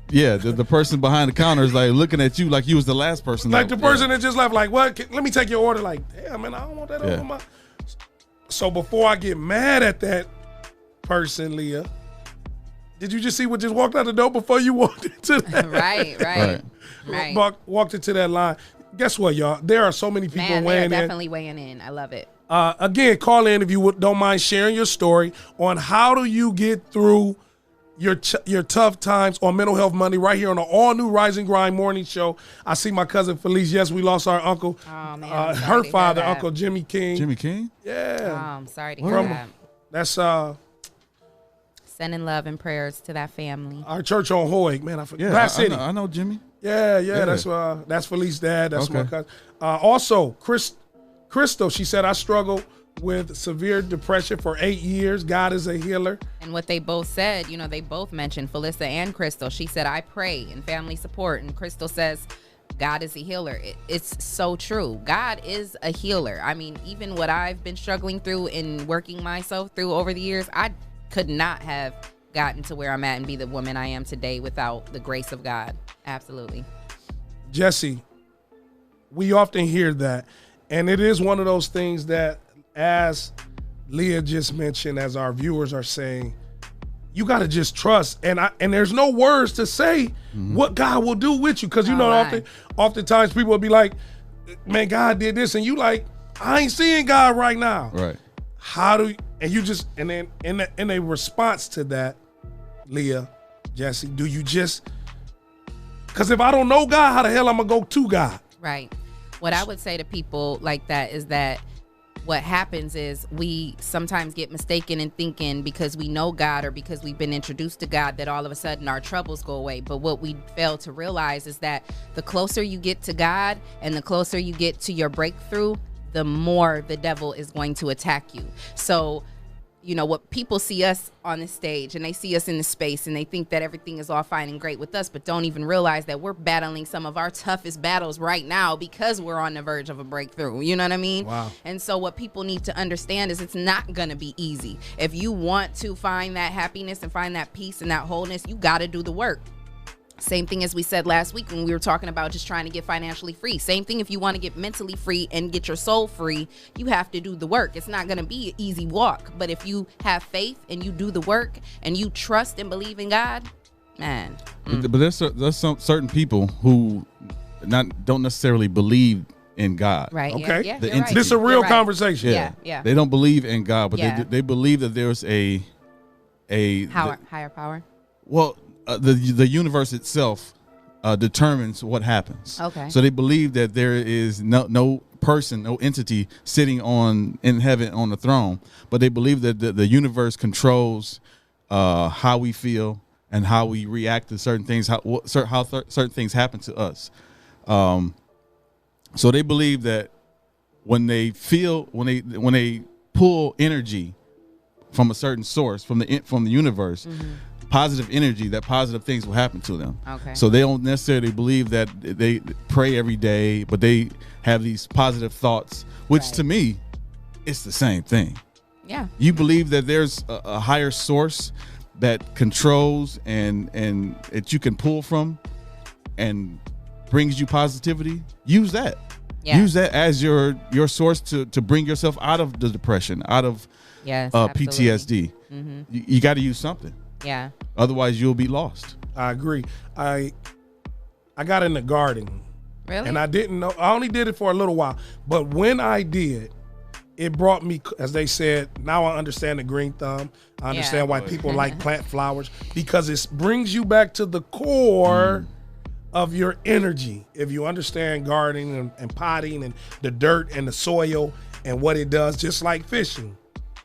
Yeah, the person behind the counter is like looking at you like you was the last person. Like the person that just left, like, what? Let me take your order. Like, damn, man, I don't want that over my. So before I get mad at that person, Leah, did you just see what just walked out the door before you walked into that? Right. Walked into that line. Guess what, y'all? There are so many people weighing in. Definitely weighing in. I love it. Again, call in if you don't mind sharing your story on how do you get through your tough times on Mental Health Monday right here on the all-new Rise and Grind morning show. I see my cousin Felice. Yes, we lost our uncle. Oh, man. Her father, Uncle Jimmy King. Jimmy King? Yeah. Oh, I'm sorry to hear that. That's sending love and prayers to that family. Our church on Hoyt, man. I forgot. Yeah, Glass City. I know Jimmy. Yeah. That's Felice's dad. That's my cousin. Also, Crystal, she said, I struggled with severe depression for 8 years. God is a healer. And what they both said, they both mentioned, Felissa and Crystal. She said, I pray and family support. And Crystal says, God is a healer. It's so true. God is a healer. I mean, even what I've been struggling through and working myself through over the years, I could not have gotten to where I'm at and be the woman I am today without the grace of God. Absolutely. Jesse, we often hear that. And it is one of those things that, as Leah just mentioned, as our viewers are saying, you got to just trust. And there's no words to say what God will do with you. Because, oftentimes people will be like, man, God did this. And you like, I ain't seeing God right now. Right. How do you, and you just, and then in a response to that, Leah, Jesse, do you just, because if I don't know God, how the hell I'm going to go to God? Right. What I would say to people like that is that what happens is we sometimes get mistaken in thinking because we know God or because we've been introduced to God that all of a sudden our troubles go away. But what we fail to realize is that the closer you get to God and the closer you get to your breakthrough, the more the devil is going to attack you. So, what people see us on the stage and they see us in the space and they think that everything is all fine and great with us, but don't even realize that we're battling some of our toughest battles right now because we're on the verge of a breakthrough. You know what I mean? Wow. And so what people need to understand is it's not going to be easy. If you want to find that happiness and find that peace and that wholeness, you got to do the work. Same thing as we said last week when we were talking about just trying to get financially free. Same thing if you want to get mentally free and get your soul free, you have to do the work. It's not going to be an easy walk. But if you have faith and you do the work and you trust and believe in God, man. But there's some certain people who don't necessarily believe in God. Right. Okay. Yeah, this is a real conversation. Yeah. They don't believe in God, but Yeah. they believe that there's a higher power. Well, the universe itself determines what happens. Okay. So they believe that there is no person, no entity sitting in heaven on the throne, but they believe that the universe controls how we feel and how we react to certain things, how certain things happen to us. So they believe that when they pull energy from a certain source, from the universe, positive energy, that positive things will happen to them. Okay. So they don't necessarily believe that they pray every day, but they have these positive thoughts, which to me, it's the same thing. Yeah. You believe that there's a higher source that controls and that you can pull from and brings you positivity. Use that. Yeah. Use that as your source to bring yourself out of the depression, out of PTSD. Mm-hmm. You got to use something. Yeah. Otherwise, you'll be lost. I agree. I got into gardening. Really? And I didn't know. I only did it for a little while. But when I did, it brought me, as they said, now I understand the green thumb. I understand why people like plant flowers, because it brings you back to the core of your energy. If you understand gardening and potting and the dirt and the soil and what it does, just like fishing,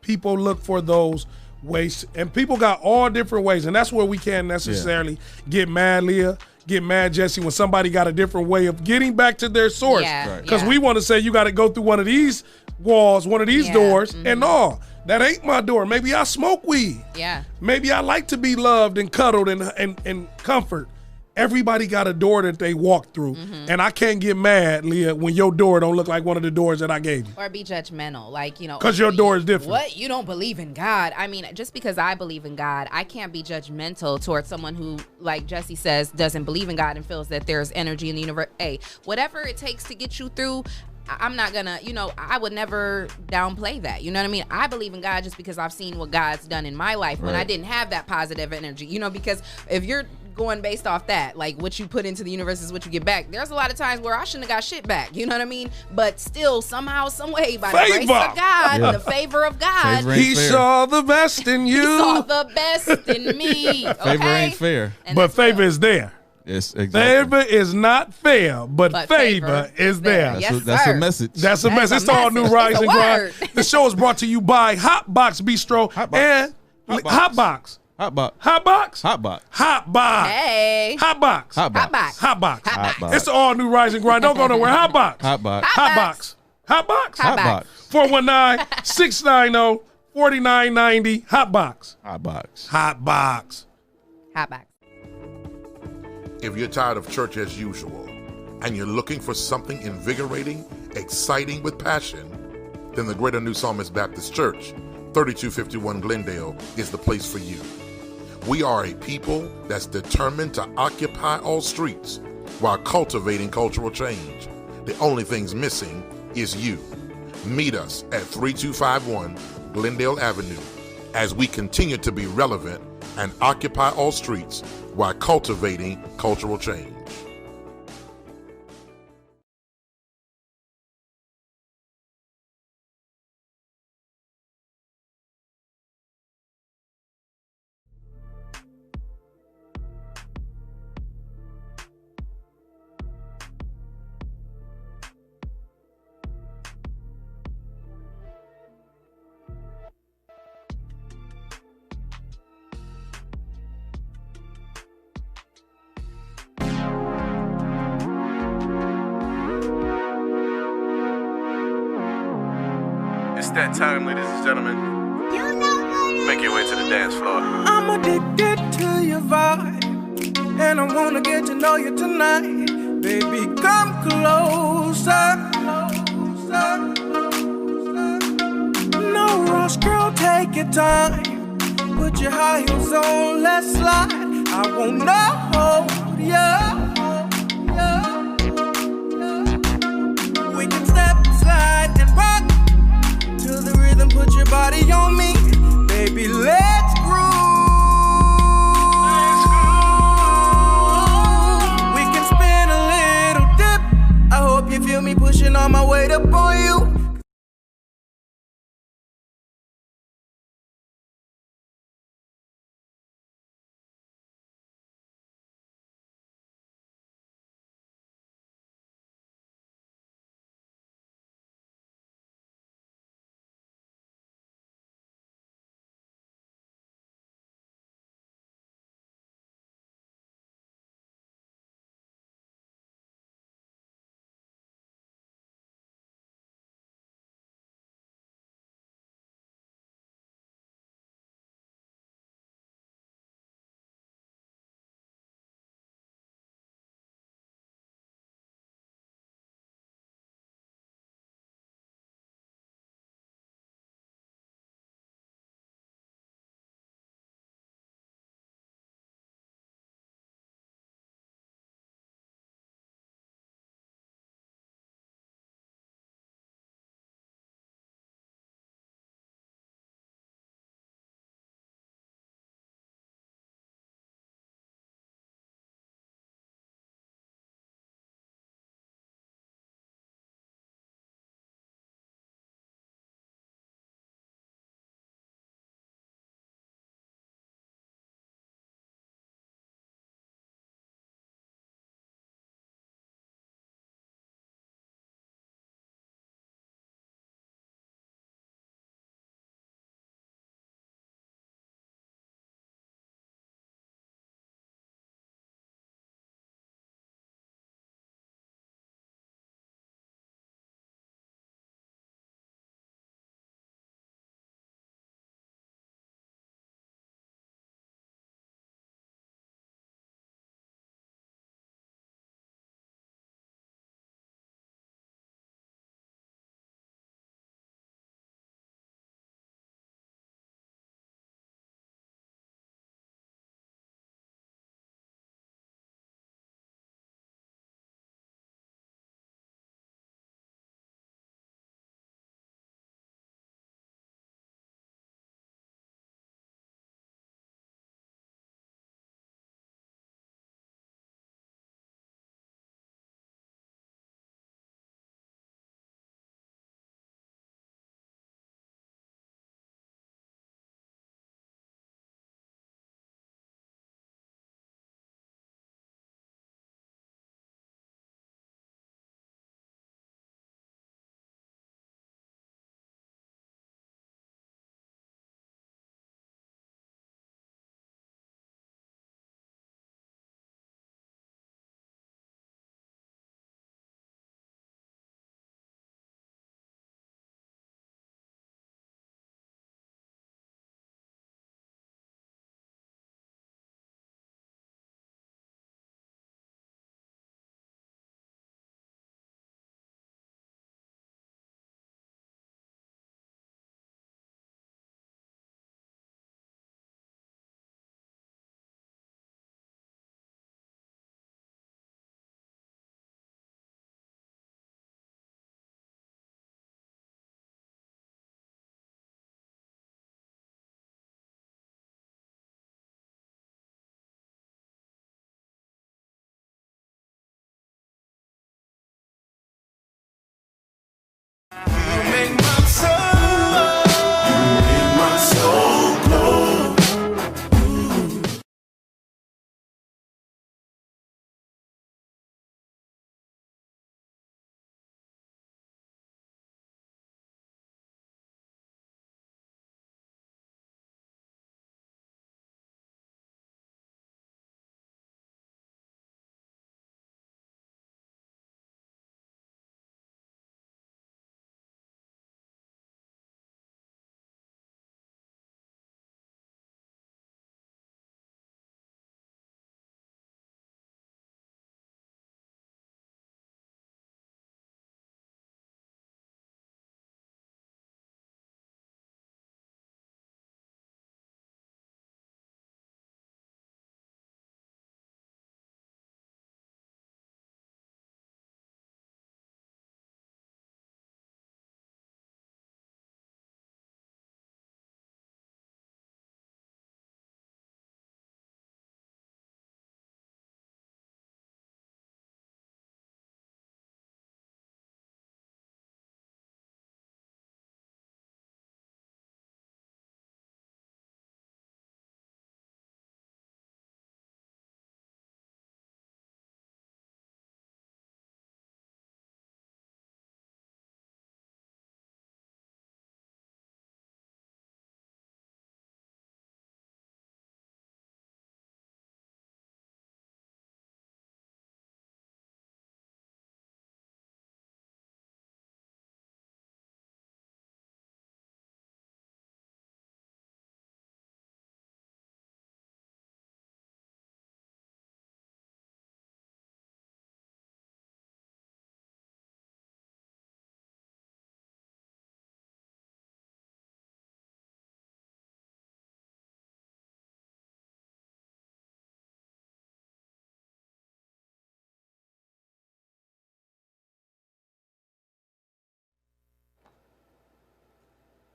people look for those ways, and people got all different ways, and that's where we can't necessarily get mad, Leah, get mad, Jesse, when somebody got a different way of getting back to their source. Because we want to say you got to go through one of these walls, one of these doors, and no, that ain't my door. Maybe I smoke weed. Yeah. Maybe I like to be loved and cuddled and comfort. Everybody got a door that they walk through, and I can't get mad, Leah, when your door don't look like one of the doors that I gave you. Or be judgmental, like, because your door is different. What? You don't believe in God? I mean, just because I believe in God, I can't be judgmental towards someone who, like Jesse says, doesn't believe in God and feels that there's energy in the universe. Hey, whatever it takes to get you through, I'm not gonna, I would never downplay that. You know what I mean? I believe in God just because I've seen what God's done in my life when I didn't have that positive energy. Because if you're going based off that. Like, what you put into the universe is what you get back. There's a lot of times where I shouldn't have got shit back. You know what I mean? But still, somehow, some way, by the grace of God, the favor of God, He saw the best in you. He saw the best in me. Okay? Favor ain't fair. But favor is there. Yes, exactly. Favor is not fair, but favor is there. That's a message. That's a message. It's all new Rise and Grind. The show is brought to you by Hotbox Bistro and Hotbox. Hotbox. Hey. Hotbox. It's the all new Rise and Grind. Don't go nowhere. Hotbox. Hotbox. 419-690-4990. Hotbox. If you're tired of church as usual and you're looking for something invigorating, exciting with passion, then the Greater New Psalmist Baptist Church, 3251 Glendale, is the place for you. We are a people that's determined to occupy all streets while cultivating cultural change. The only thing's missing is you. Meet us at 3251 Glendale Avenue as we continue to be relevant and occupy all streets while cultivating cultural change. It's that time, ladies and gentlemen. Make your way to the dance floor. I'm addicted to your vibe, and I wanna get to know you tonight. Baby, come closer. No rush, girl, take your time. Put your high heels on, let's slide. I wanna hold you. We can step aside and rock to the rhythm, put your body on me. Baby, let's groove. We can spin a little dip. I hope you feel me pushing on my weight up on you.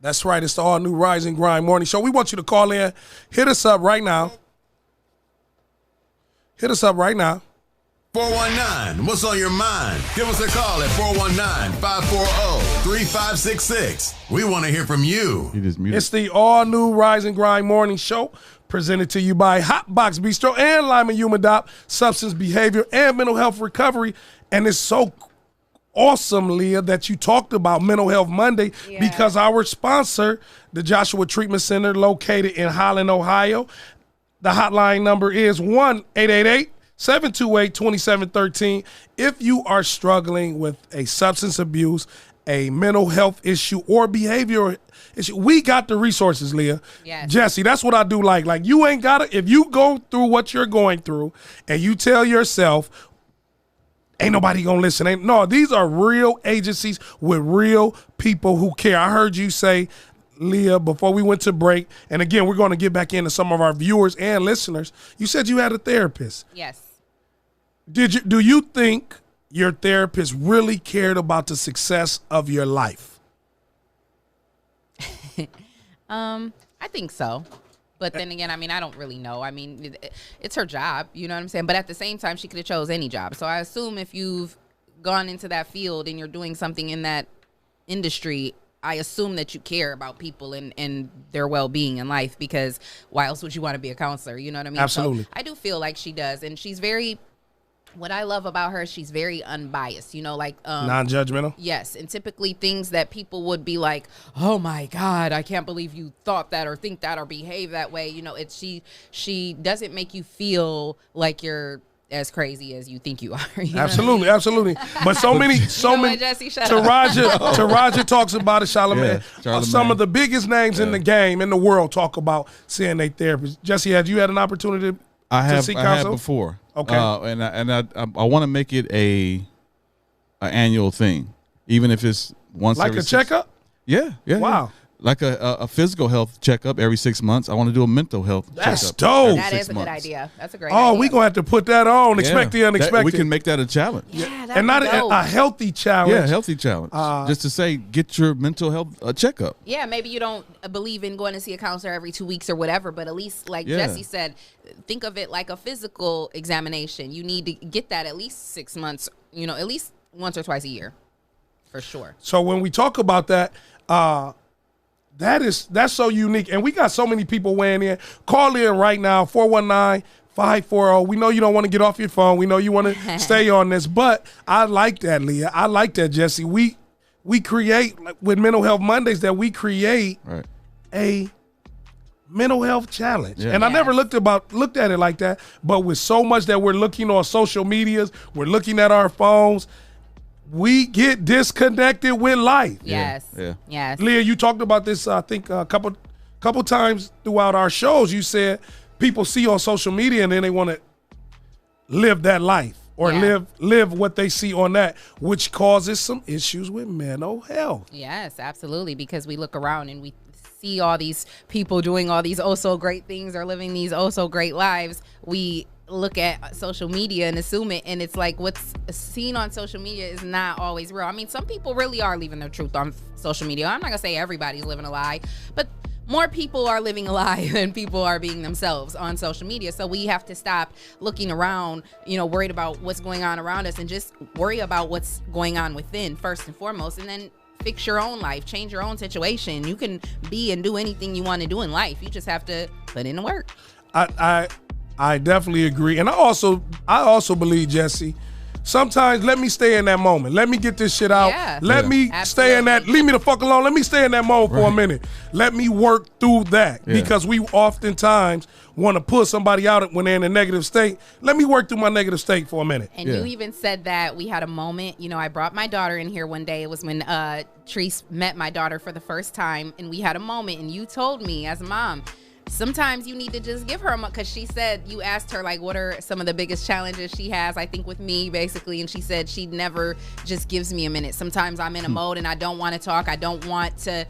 That's right. It's the all-new Rise and Grind Morning Show. We want you to call in. Hit us up right now. 419, what's on your mind? Give us a call at 419-540-3566. We want to hear from you. It's the all-new Rise and Grind Morning Show, presented to you by Hot Box Bistro and Lyman Human Dop, Substance Behavior and Mental Health Recovery. And it's so awesome, Leah, that you talked about Mental Health Monday because our sponsor, the Joshua Treatment Center, located in Holland, Ohio, the hotline number is 1-888-728-2713. If you are struggling with a substance abuse, a mental health issue, or behavioral issue, we got the resources, Leah. Yes. Jesse, that's what I do like. Like, you ain't got to, if you go through what you're going through and you tell yourself, ain't nobody gonna listen. No, these are real agencies with real people who care. I heard you say, Leah, before we went to break, and again, we're going to get back into some of our viewers and listeners. You said you had a therapist. Yes. Do you think your therapist really cared about the success of your life? I think so. But then again, I mean, I don't really know. I mean, it's her job, you know what I'm saying? But at the same time, she could have chose any job. So I assume if you've gone into that field and you're doing something in that industry, I assume that you care about people and their well-being in life, because why else would you want to be a counselor? You know what I mean? Absolutely. So I do feel like she does. And she's very, what I love about her is she's very unbiased, you know, like non-judgmental. Yes, and typically things that people would be like, "Oh my God, I can't believe you thought that or think that or behave that way." You know, it's she doesn't make you feel like you're as crazy as you think you are. You know absolutely, absolutely. But so many. Jesse, shut up. Taraja talks about it. Charlamagne. Charlamagne. Some of the biggest names in the game in the world talk about seeing a therapist. Jesse, had you had an opportunity to seek counsel? I had before. Okay. And I want to make it a annual thing, even if it's once like every a checkup. Yeah. Wow. Like a physical health checkup every 6 months. I want to do a mental health That's checkup. dope. That is a good idea. That's a great Oh, idea. we're going to have to put that on. Expect the unexpected. We can make that a challenge. Yeah, and not a healthy challenge. Yeah, a healthy challenge. Just to say, get your mental health checkup. Yeah, maybe you don't believe in going to see a counselor every 2 weeks or whatever, but at least, like Jesse said, think of it like a physical examination. You need to get that at least 6 months, you know, at least once or twice a year, for sure. So when we talk about that, that's so unique. And we got so many people weighing in. Call in right now, 419-540. We know you don't want to get off your phone. We know you want to stay on this. But I like that, Leah. I like that, Jesse. We create, like, with Mental Health Mondays, that we create a mental health challenge. Yeah. And I never looked at it like that. But with so much that we're looking on social medias, we're looking at our phones, we get disconnected with life. Yes. Yes. Leah, you talked about this, I think, a couple times throughout our shows. You said people see on social media and then they want to live that life or live what they see on that, which causes some issues with mental health. Yes, absolutely, because we look around and we see all these people doing all these oh-so great things or living these oh-so great lives. We look at social media and assume it, and it's like what's seen on social media is not always real. I mean, some people really are leaving their truth on social media. I'm not gonna say everybody's living a lie, but more people are living a lie than people are being themselves on social media. So we have to stop looking around, you know, worried about what's going on around us, and just worry about what's going on within first and foremost, and then fix your own life, change your own situation. You can be and do anything you want to do in life. You just have to put in the work. I definitely agree. And I also believe, Jesse, sometimes let me stay in that moment. Let me get this shit out. Yeah. Let me stay in that. Leave me the fuck alone. Let me stay in that mode for a minute. Let me work through that. Because we oftentimes want to pull somebody out when they're in a negative state. Let me work through my negative state for a minute. And you even said that we had a moment. You know, I brought my daughter in here one day. It was when Treese met my daughter for the first time. And we had a moment. And you told me as a mom, sometimes you need to just give her a, because she said, you asked her, like, what are some of the biggest challenges she has, I think, with me, basically. And she said she never just gives me a minute. Sometimes I'm in a mode and I don't want to talk. I don't want to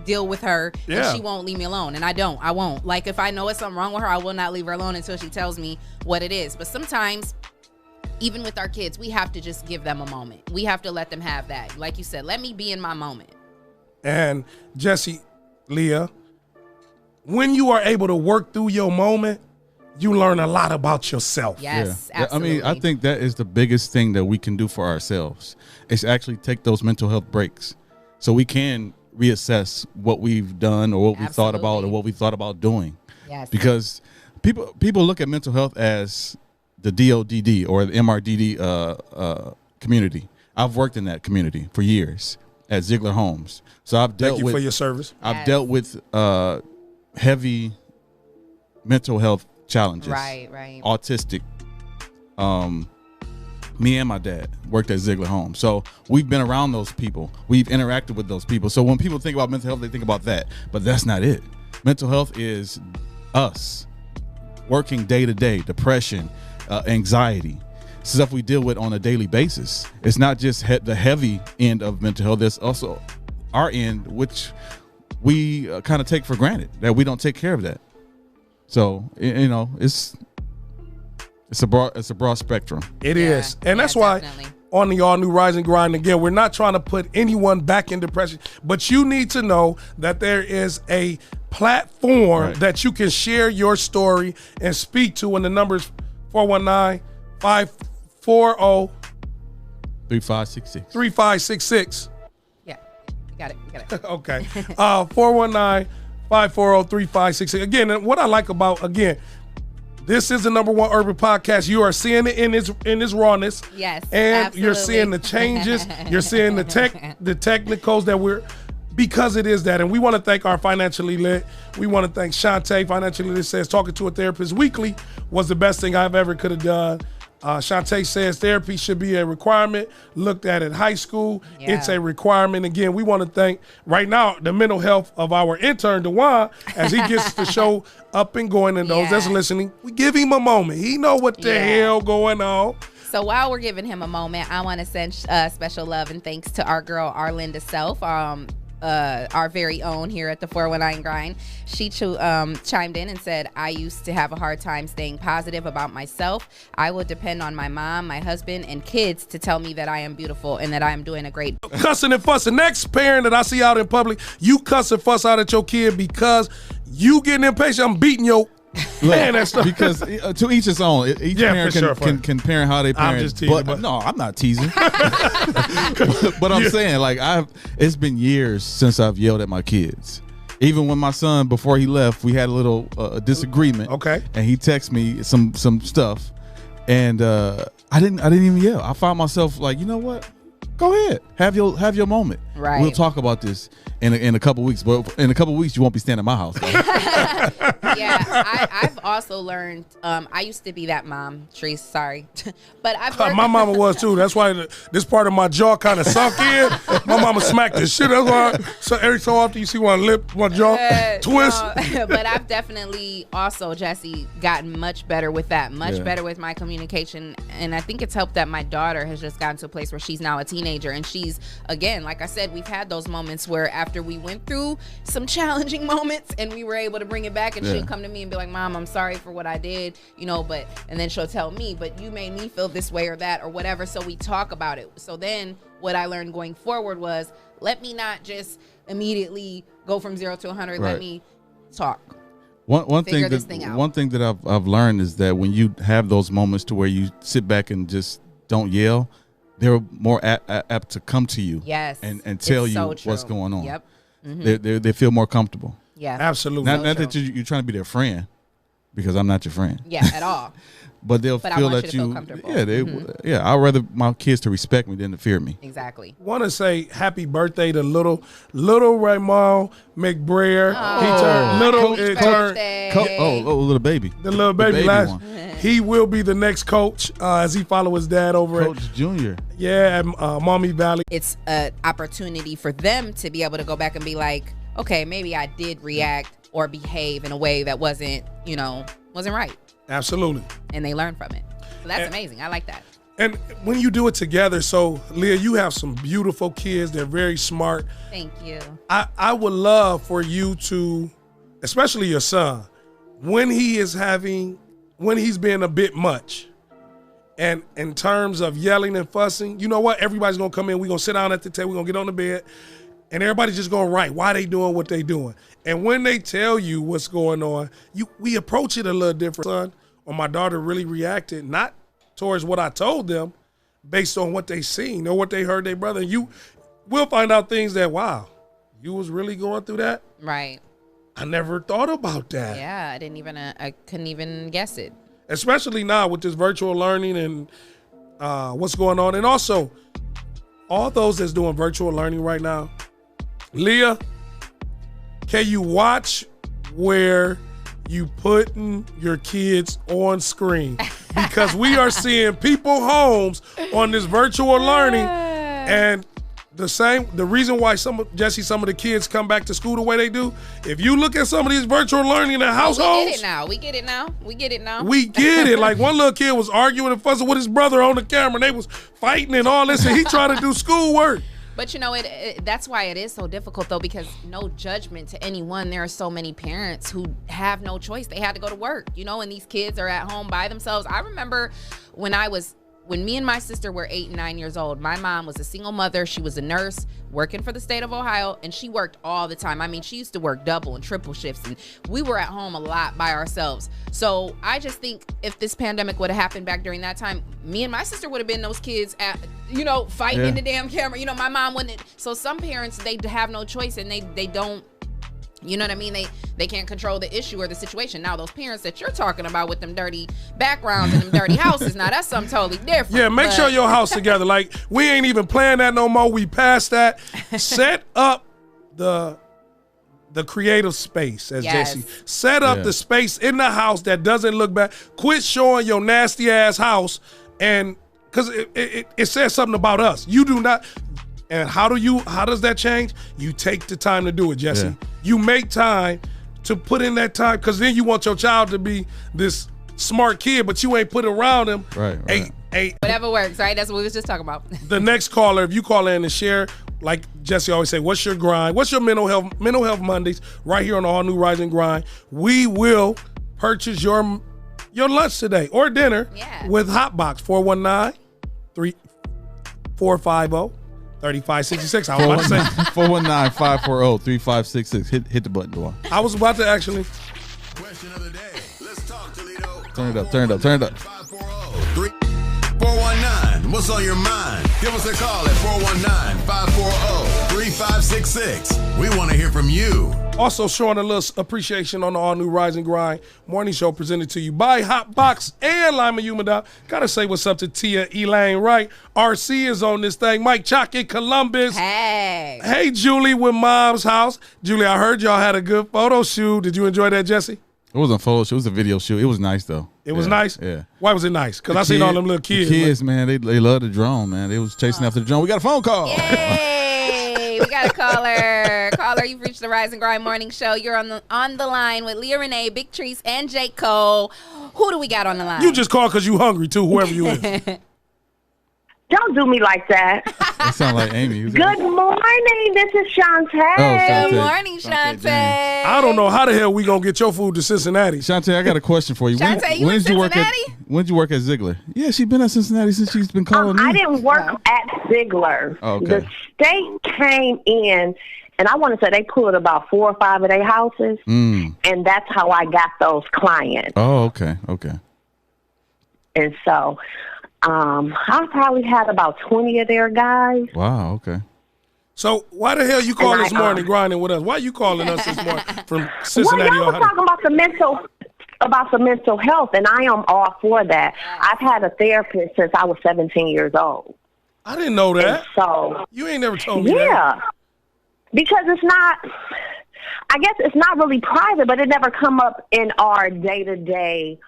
deal with her. And she won't leave me alone. And I won't. Like, if I know it's something wrong with her, I will not leave her alone until she tells me what it is. But sometimes, even with our kids, we have to just give them a moment. We have to let them have that. Like you said, let me be in my moment. And Jesse, Leah, when you are able to work through your moment, you learn a lot about yourself. Yes, yeah. absolutely. I think that is the biggest thing that we can do for ourselves. It's actually take those mental health breaks so we can reassess what we've done or what we thought about or what we thought about doing. Yes. Because people look at mental health as the DODD or the MRDD community. I've worked in that community for years at Ziegler Homes. So I've dealt with. Thank you for your service. I've dealt with heavy mental health challenges. Right. Autistic. Me and my dad worked at Ziegler Homes. So we've been around those people. We've interacted with those people. So when people think about mental health, they think about that. But that's not it. Mental health is us working day to day, depression, anxiety, stuff we deal with on a daily basis. It's not just the heavy end of mental health. There's also our end, which we kind of take for granted, that we don't take care of that. So, you know, it's a broad spectrum. It is. And that's why on the all new Rise and Grind, again, we're not trying to put anyone back in depression, but you need to know that there is a platform that you can share your story and speak to, and the number is 419-540 3566. Yeah, you got it. Okay. 419-540-3566. Again, and what I like about, this is the #1 urban podcast. You are seeing it in its rawness. Yes, and absolutely. You're seeing the changes. You're seeing the technicals that because it is that. And we want to thank our Financially Lit. We want to thank Shantae. Financially Lit says talking to a therapist weekly was the best thing I've ever could have done. Shantae says therapy should be a requirement. Looked at in high school. Yeah. It's a requirement. Again, we want to thank right now the mental health of our intern, DeJuan, as he gets the show up and going. And those that's listening, we give him a moment. He know what the hell going on. So while we're giving him a moment, I want to send special love and thanks to our girl, Arlinda Self, our very own here at the 419 Grind. She chimed in and said, I used to have a hard time staying positive about myself. I would depend on my mom, my husband, and kids to tell me that I am beautiful and that I am doing a great Cussing and fussing. Next parent that I see out in public, you cuss and fuss out at your kid because you getting impatient. I'm beating your man. That's because to each his own. Each parent can parent how they parent. I'm just teasing, but no, I'm not teasing. but I'm saying, like, it's been years since I've yelled at my kids. Even when my son, before he left, we had a little disagreement. Okay. And he texted me some stuff, and I didn't even yell. I found myself like, you know what? Go ahead, have your moment. Right. We'll talk about this in a couple weeks. But in a couple weeks, you won't be staying at my house. Yeah, I've also learned. I used to be that mom, Treese. Sorry, but I've learned. My mama was too. That's why this part of my jaw kind of sunk in. My mama smacked the shit. That's why. So every so often you see one jaw twist. No, but I've definitely also, Jesse, gotten much better with that. Much better with my communication, and I think it's helped that my daughter has just gotten to a place where she's now a teenager, and she's, again, like I said, we've had those moments where after we went through some challenging moments and we were able to bring it back, and she'd come to me and be like, Mom, I'm sorry for what I did, and then she'll tell me, but you made me feel this way or that or whatever, so we talk about it. So then what I learned going forward was, let me not just immediately go from 0 to 100. Let me talk. One thing that I've learned is that when you have those moments to where you sit back and just don't yell, they're more apt to come to you and tell you what's going on. Yep. Mm-hmm. They feel more comfortable. Yeah, absolutely. Not that you're trying to be their friend, because I'm not your friend. Yeah, at all. But they'll feel that you. I'd rather my kids to respect me than to fear me. Exactly. Want to say happy birthday to little Raymond McBrayer. He turned little little baby. The little baby last. He will be the next coach as he follow his dad over Coach Junior. Yeah, at Maumee Valley. It's an opportunity for them to be able to go back and be like, okay, maybe I did react or behave in a way that wasn't right. Absolutely. And they learn from it. So that's amazing. I like that. And when you do it together, so Leah, you have some beautiful kids. They're very smart. Thank you. I would love for you to, especially your son, when he's being a bit much, and in terms of yelling and fussing, you know what? Everybody's going to come in. We're going to sit down at the table. We're going to get on the bed. and everybody's just going right. Why they doing what they doing? And when they tell you what's going on, we approach it a little different. Son or my daughter really reacted not towards what I told them, based on what they seen or what they heard their brother. We'll find out things that, wow, you was really going through that? Right. I never thought about that. Yeah, I couldn't even guess it. Especially now with this virtual learning and what's going on. And also, all those that's doing virtual learning right now, Leah, can you watch where you putting your kids on screen? Because we are seeing people homes on this virtual learning, and the reason why some of the kids come back to school the way they do, if you look at some of these virtual learning in the households. We get it now. We get it. Like one little kid was arguing and fussing with his brother on the camera, and they was fighting and all this, and he trying to do schoolwork. But you know, that's why it is so difficult though, because no judgment to anyone. There are so many parents who have no choice. They had to go to work, and these kids are at home by themselves. I remember when me and my sister were 8 and 9 years old, my mom was a single mother. She was a nurse working for the state of Ohio, and she worked all the time. I mean, she used to work double and triple shifts, and we were at home a lot by ourselves. So I just think if this pandemic would have happened back during that time, me and my sister would have been those kids at, fighting in the damn camera. My mom wouldn't. So some parents, they have no choice, and they don't. You know what I mean? They can't control the issue or the situation. Now, those parents that you're talking about with them dirty backgrounds and them dirty houses, now that's something totally different. Yeah, make sure your house together. Like, we ain't even playing that no more. We passed that. Set up the creative space, as Jesse. Set up the space in the house that doesn't look bad. Quit showing your nasty ass house, and because it says something about us. You do not. And how does that change? You take the time to do it, Jesse. Yeah. You make time to put in that time, because then you want your child to be this smart kid, but you ain't put around him. Right. Whatever works, right? That's what we was just talking about. The next caller, if you call in and share, like Jesse always say, what's your grind? What's your mental health Mondays? Right here on the all new Rise and Grind. We will purchase your lunch today or dinner with Hotbox 419-450. 3566. I was about to say 419-540-3566. Hit the button, Dwan. I was about to actually. Question of the day. Let's talk, Toledo. Turn it up. 419. What's on your mind? Give us a call at 419-540-3566. We want to hear from you. Also showing a little appreciation on the all new Rise and Grind morning show presented to you by Hotbox and Lima Humidor. Gotta say what's up to Tia Elaine Wright. RC is on this thing. Mike Chalk in Columbus. Hey, Julie with Mom's House. Julie, I heard y'all had a good photo shoot. Did you enjoy that, Jesse? It wasn't a photo shoot. It was a video shoot. It was nice, though. It was nice? Yeah. Why was it nice? Because I seen all them little kids. The kids, man, they love the drone, man. They was chasing after the drone. We got a phone call. Yay! We got a caller. Caller, you've reached the Rise and Grind morning show. You're on the line with Leah Renee, Big Treese, and Jake Cole. Who do we got on the line? You just called because you hungry, too, whoever you is. Don't do me like that. That sound like Amy. Good morning. This is Shantae. Good morning, Shantae. I don't know how the hell we gonna get your food to Cincinnati. Shantae, I got a question for you. Shantae, when did you work at Ziegler? Yeah, she's been at Cincinnati since she's been calling me. I didn't work at Ziegler. Oh, okay. The state came in, and I want to say they pulled about 4 or 5 of their houses, and that's how I got those clients. Oh, okay. And so I probably had about 20 of their guys. Wow, okay. So why the hell you calling this morning grinding with us? Why are you calling us this morning from Cincinnati? Well, y'all was talking about the mental health, and I am all for that. I've had a therapist since I was 17 years old. I didn't know that. And so you ain't never told me that. Yeah, because it's not. I guess it's not really private, but it never come up in our day-to-day.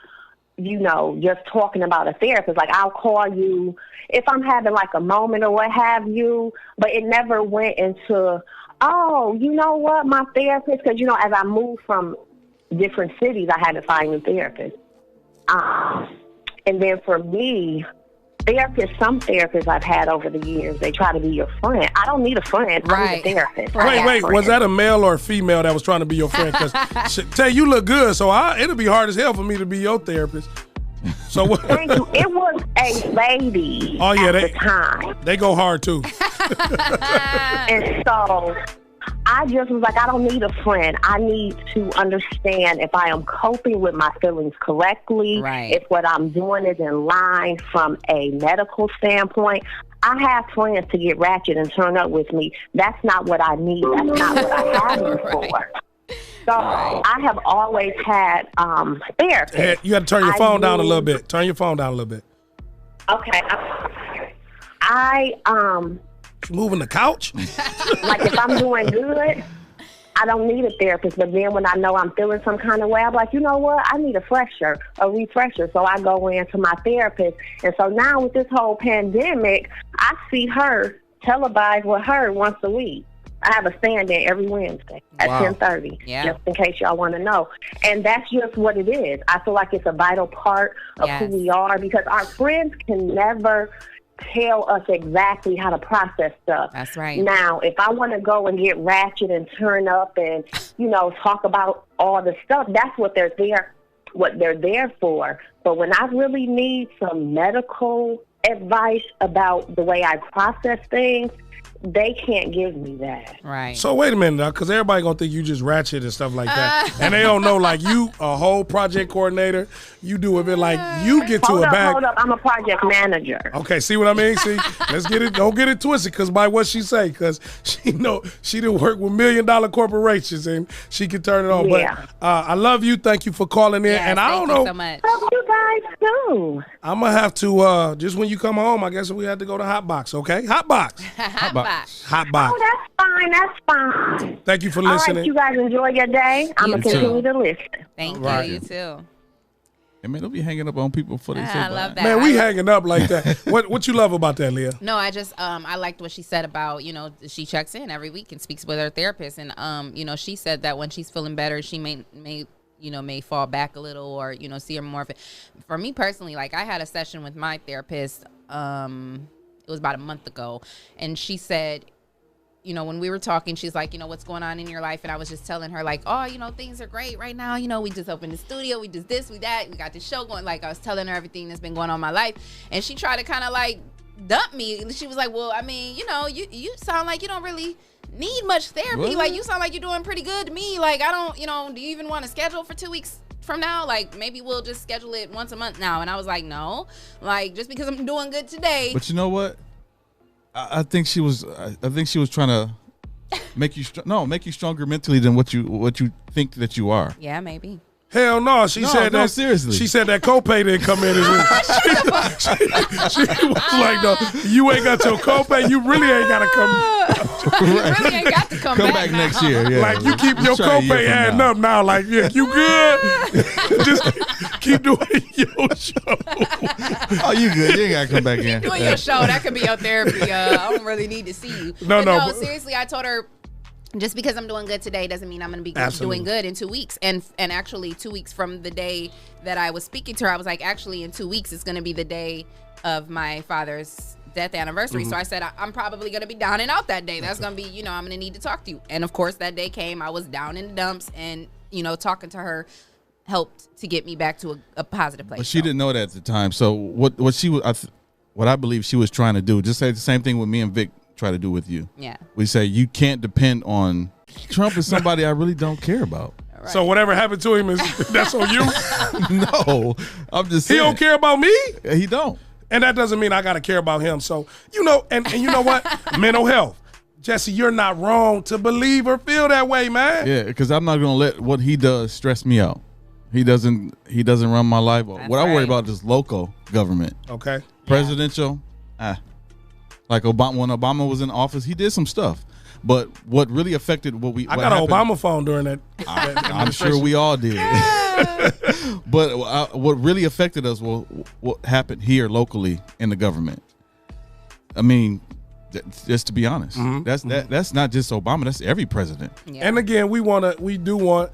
Just talking about a therapist. Like, I'll call you if I'm having like a moment or what have you, but it never went into, oh, you know what, my therapist, because, as I moved from different cities, I had to find a therapist. And then for me, some therapists I've had over the years, they try to be your friend. I don't need a friend. I need a therapist. Wait, was that a male or a female that was trying to be your friend? Because, tell you look good, so it'll be hard as hell for me to be your therapist. So what? Thank you. It was a lady. Oh yeah, at the time. They go hard too. And so I just was like, I don't need a friend. I need to understand if I am coping with my feelings correctly, if what I'm doing is in line from a medical standpoint. I have friends to get ratchet and turn up with me. That's not what I need. That's not what I have you for. So I have always had therapists. Hey, you got to turn your phone down a little bit. Turn your phone down a little bit. Okay. Moving the couch? Like if I'm doing good, I don't need a therapist. But then when I know I'm feeling some kind of way, I'm like, you know what? I need a refresher. So I go into my therapist. And so now with this whole pandemic, I see her, televise with her once a week. I have a stand-in every Wednesday at 10:30, just in case y'all want to know. And that's just what it is. I feel like it's a vital part of who we are, because our friends can never tell us exactly how to process stuff. That's right. Now, if I want to go and get ratchet and turn up and, talk about all the stuff, that's what they're there for. But when I really need some medical advice about the way I process things, they can't give me that. Right. So wait a minute now, because everybody gonna think you just ratchet and stuff like that, and they don't know like you a whole project coordinator. You do it like you get to a bag. Hold up, I'm a project manager. Okay, see what I mean? See, let's get it. Don't get it twisted, because by what she say, because she didn't work with $1 million corporations and she can turn it on. Yeah. But I love you. Thank you for calling in. And I don't know. So much. Love you guys too. I'm gonna have to just when you come home, I guess we have to go to Hotbox. Okay, Hotbox. Hotbox. Hotbox. Oh, that's fine. That's fine. Thank you for All listening. right, you guys enjoy your day. I'm going to continue to listen. Thank Right. you. You too. I mean, don't be hanging up on people for they say I love that. Man, we hanging up like that. What you love about that, Leah? No, I just I liked what she said about, she checks in every week and speaks with her therapist, and she said that when she's feeling better, she may fall back a little, or see her more of it. For me personally, like I had a session with my therapist, it was about a month ago, and she said, when we were talking, she's like, what's going on in your life? And I was just telling her like, oh, things are great right now. We just opened the studio. We did this, we that. We got this show going. Like I was telling her everything that's been going on in my life. And she tried to kind of like dump me. She was like, well, I mean, you sound like you don't really need much therapy. What? Like you sound like you're doing pretty good to me. Like I don't, do you even want to schedule for 2 weeks from now? Like maybe we'll just schedule it once a month now. And I was like, no, like just because I'm doing good today. But you know what? I think she was trying to make you stronger mentally than what you think that you are. Yeah, maybe. Hell no, she said that. Seriously. She said that copay didn't come in as well. she was like, no, you ain't got your copay. You really ain't got to come. You really ain't got to come back now. next year. Yeah. Like you keep your copay adding up now. Like, yeah, you good? Just keep doing your show. Oh, you good? You ain't got to come back in. Doing your show, that could be your therapy. I don't really need to see you. No. Seriously, I told her, just because I'm doing good today doesn't mean I'm going to be doing good in 2 weeks. And actually 2 weeks from the day that I was speaking to her, I was like, actually in 2 weeks, it's going to be the day of my father's death anniversary. So I said, I'm probably going to be down and out that day. That's going to be, I'm going to need to talk to you. And of course that day came, I was down in the dumps, and, talking to her helped to get me back to a positive place. But she didn't know that at the time. So what she was, what I believe she was trying to do, just say the same thing with me and Vic try to do with you. Yeah. We say you can't depend on Trump is somebody I really don't care about. Right. So whatever happened to him that's on you? No. I'm just saying. He don't care about me? He don't. And that doesn't mean I got to care about him. So, and you know what? Mental health. Jesse, you're not wrong to believe or feel that way, man. Yeah, because I'm not going to let what he does stress me out. He doesn't run my life. That's what I worry about is local government. Okay. Presidential, like Obama, when Obama was in office, he did some stuff. But what really affected I got an Obama phone during that. I'm sure we all did. But what really affected us was what happened here locally in the government. I mean, just to be honest, that's not just Obama. That's every president. Yeah. And again, we do want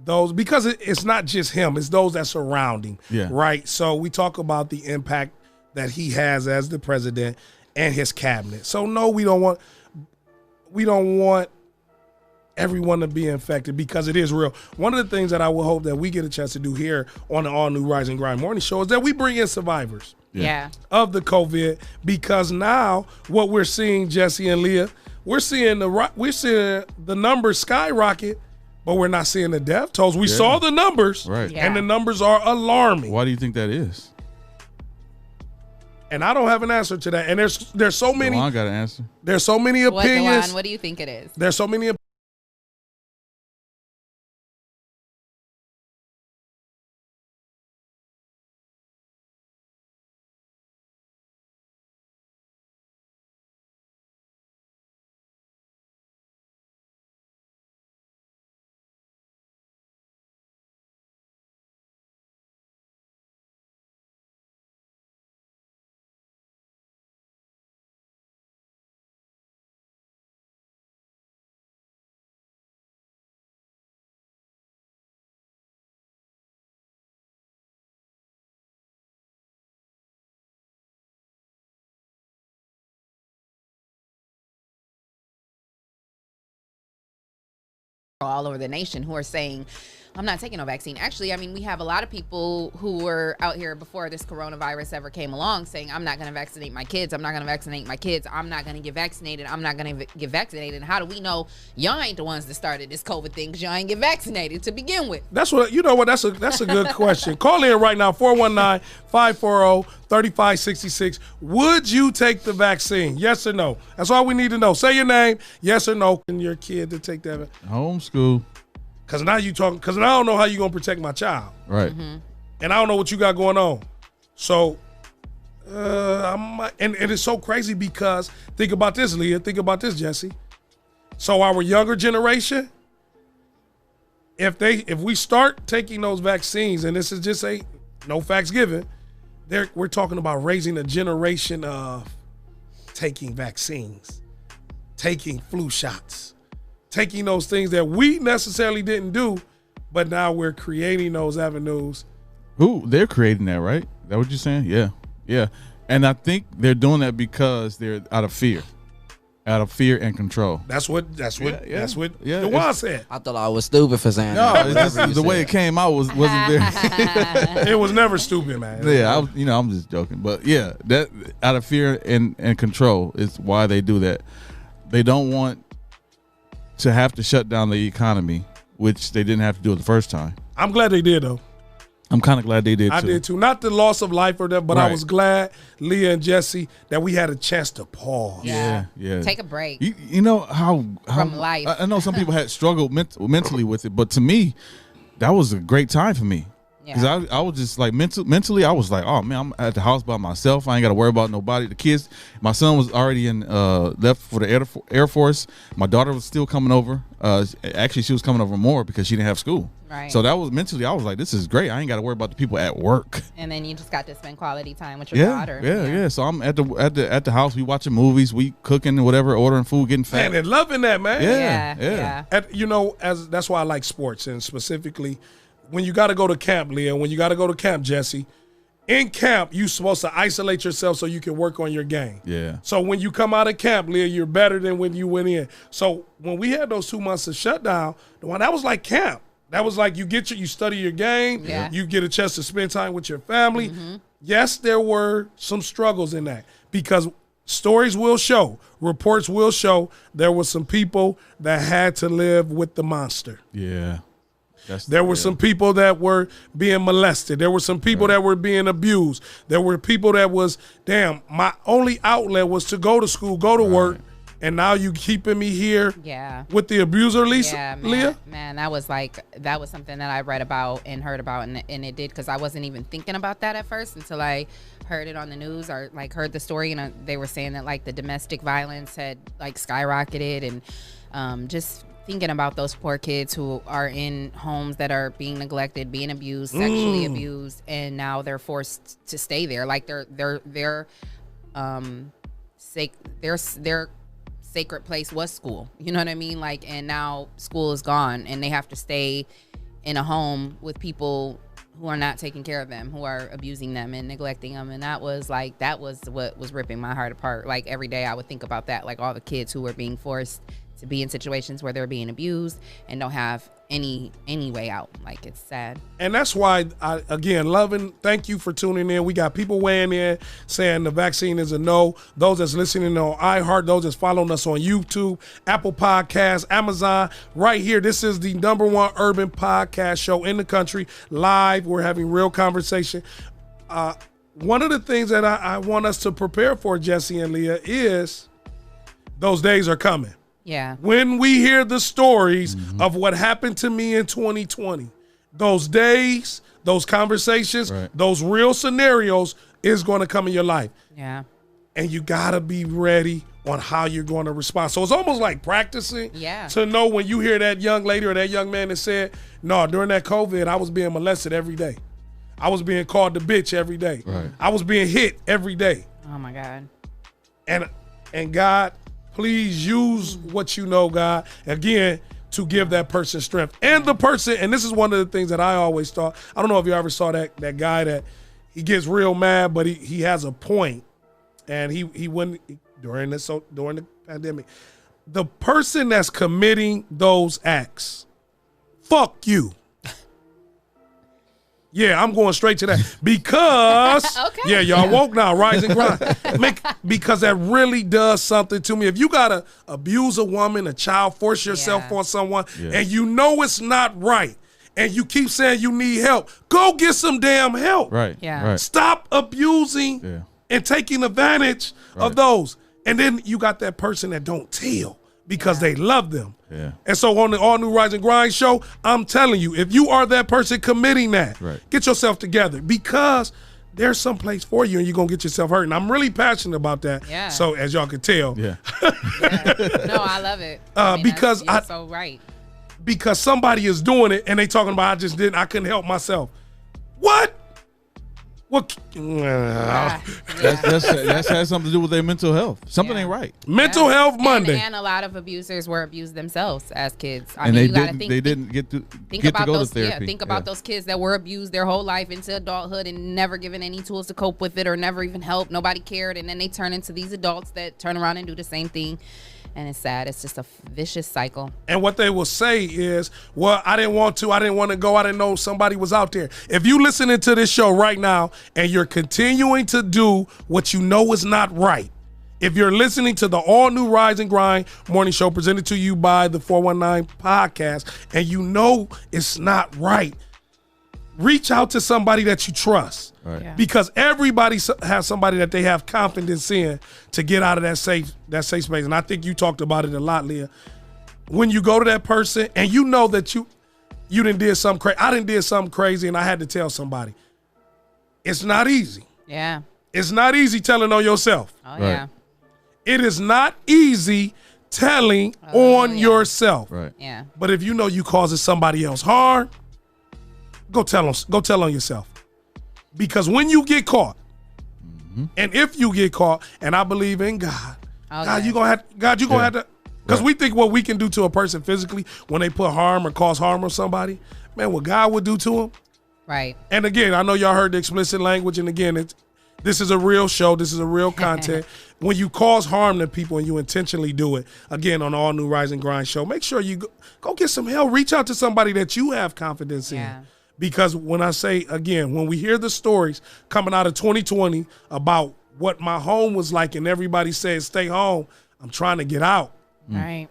those, because it's not just him. It's those that surround him. Yeah. Right. So we talk about the impact that he has as the president and his cabinet. So no, we don't want everyone to be infected because it is real. One of the things that I will hope that we get a chance to do here on the all-new Rise and Grind morning show is that we bring in survivors of the COVID, because now what we're seeing, Jesse and Leah, we're seeing the numbers skyrocket, but we're not seeing the death tolls. We saw the numbers, and the numbers are alarming. Why do you think that is? And I don't have an answer to that. And there's so many. I got an answer. There's so many opinions. What do you think it is? There's so many all over the nation who are saying, I'm not taking no vaccine. Actually, I mean, we have a lot of people who were out here before this coronavirus ever came along saying, I'm not going to vaccinate my kids. I'm not going to vaccinate my kids. I'm not going to get vaccinated. I'm not going to get vaccinated. And how do we know y'all ain't the ones that started this COVID thing because y'all ain't get vaccinated to begin with? That's what, you know what, that's a good question. Call in right now, 419-540-3566. Would you take the vaccine? Yes or no? That's all we need to know. Say your name, yes or no, and your kid to take that. Homeschool. Because now you talking, because I don't know how you're going to protect my child. Right. And I don't know what you got going on. So, and it's so crazy because, think about this, Leah. Think about this, Jesse. So our younger generation, if we start taking those vaccines, and this is just no facts given, we're talking about raising a generation of taking vaccines, taking flu shots, taking those things that we necessarily didn't do, but now we're creating those avenues. Ooh, they're creating that, right? Is that what you're saying? Yeah. Yeah. And I think they're doing that because they're out of fear and control. That's what Dewan said. I thought I was stupid for saying that. No, it's just the way it came out wasn't very. It was never stupid, man. Yeah, I'm just joking, but yeah, that out of fear and control is why they do that. They don't want to have to shut down the economy, which they didn't have to do it the first time. I'm glad they did, though. I'm kind of glad they did, too. I did, too. Not the loss of life or that, but I was glad, Leah and Jesse, that we had a chance to pause. Yeah. Take a break. You know how from life. I know some people had struggled mentally with it, but to me, that was a great time for me. Because I was just like mentally, I was like, oh man, I'm at the house by myself. I ain't got to worry about nobody. The kids, my son was already left for the Air Force. My daughter was still coming over. Actually, she was coming over more because she didn't have school. Right. So that was mentally, I was like, this is great. I ain't got to worry about the people at work. And then you just got to spend quality time with your daughter. Yeah. So I'm at the house. We watching movies. We cooking and whatever, ordering food, getting fat. Man, and loving that, man. Yeah. That's why I like sports, and specifically when you got to go to camp, Leah, when you got to go to camp, Jesse, in camp, you're supposed to isolate yourself so you can work on your game. Yeah. So when you come out of camp, Leah, you're better than when you went in. So when we had those 2 months of shutdown, that was like camp. That was like you study your game. Yeah. You get a chance to spend time with your family. Mm-hmm. Yes, there were some struggles in that because stories will show, reports will show there were some people that had to live with the monster. Yeah. There were some people that were being molested. There were some people that were being abused. There were people that was, my only outlet was to go to school, go to work, and now you keeping me here with the abuser, Leah? Man, that was something that I read about and heard about, and it did, because I wasn't even thinking about that at first until I heard it on the news or like heard the story, and they were saying that like the domestic violence had like skyrocketed, and just thinking about those poor kids who are in homes that are being neglected, being abused, sexually abused, and now they're forced to stay there. Like their sacred place was school. You know what I mean? Like, and now school is gone, and they have to stay in a home with people who are not taking care of them, who are abusing them and neglecting them. And that was what was ripping my heart apart. Like every day I would think about that, like all the kids who were being forced to be in situations where they're being abused and don't have any way out. Like, it's sad. And that's why, thank you for tuning in. We got people weighing in saying the vaccine is a no. Those that's listening on iHeart, those that's following us on YouTube, Apple Podcasts, Amazon, right here. This is the #1 urban podcast show in the country, live. We're having real conversation. One of the things that I want us to prepare for, Jesse and Leah, is those days are coming. Yeah. When we hear the stories of what happened to me in 2020, those days, those conversations, those real scenarios is going to come in your life. Yeah. And you got to be ready on how you're going to respond. So it's almost like practicing to know when you hear that young lady or that young man that said, no, during that COVID, I was being molested every day. I was being called the bitch every day. Right. I was being hit every day. Oh, my God. And God, please use what you know, God, again, to give that person strength. And the person, and this is one of the things that I always thought, I don't know if you ever saw that guy that he gets real mad, but he has a point. And he wouldn't, during the pandemic, the person that's committing those acts, fuck you. Yeah, I'm going straight to that because, yeah, y'all woke now, rise and grind. Because that really does something to me. If you got to abuse a woman, a child, force yourself on someone, and you know it's not right, and you keep saying you need help, go get some damn help. Right. Yeah. Right. Stop abusing and taking advantage of those. And then you got that person that don't tell because they love them. Yeah. And so on the All New Rise and Grind show, I'm telling you, if you are that person committing that, get yourself together because there's some place for you and you're going to get yourself hurt. And I'm really passionate about that. Yeah. So as y'all can tell. No, I love it. Because you're so right. Because somebody is doing it and they talking about I couldn't help myself. What? What? That has something to do with their mental health. Something ain't right. Mental health Monday. And a lot of abusers were abused themselves as kids. I mean, they didn't get to go to therapy. Yeah, think about those kids that were abused their whole life into adulthood and never given any tools to cope with it or never even helped. Nobody cared. And then they turn into these adults that turn around and do the same thing. And it's sad. It's just a vicious cycle. And what they will say is, well, I didn't want to go. I didn't know somebody was out there. If you listening to this show right now and you're continuing to do what you know is not right, if you're listening to the All New Rise and Grind morning show presented to you by the 419 podcast and you know it's not right, reach out to somebody that you trust. Right. Yeah. Because everybody has somebody that they have confidence in to get out of that safe space. And I think you talked about it a lot, Leah. When you go to that person and you know that you done did something crazy. I done did something crazy and I had to tell somebody. It's not easy. Yeah. It's not easy telling on yourself. Oh, yeah. It is not easy telling on yourself. Right. Yeah. But if you know you causing somebody else harm, go tell on yourself. Because when you get caught, and if you get caught, and I believe in God, you're gonna have to, because we think what we can do to a person physically when they put harm or cause harm on somebody, man, what God would do to them. Right. And again, I know y'all heard the explicit language, and again, this is a real show. This is a real content. When you cause harm to people and you intentionally do it, again, on the All New Rise and Grind show, make sure you go get some help. Reach out to somebody that you have confidence in. Because when I say, again, when we hear the stories coming out of 2020 about what my home was like and everybody said, stay home, I'm trying to get out. Right.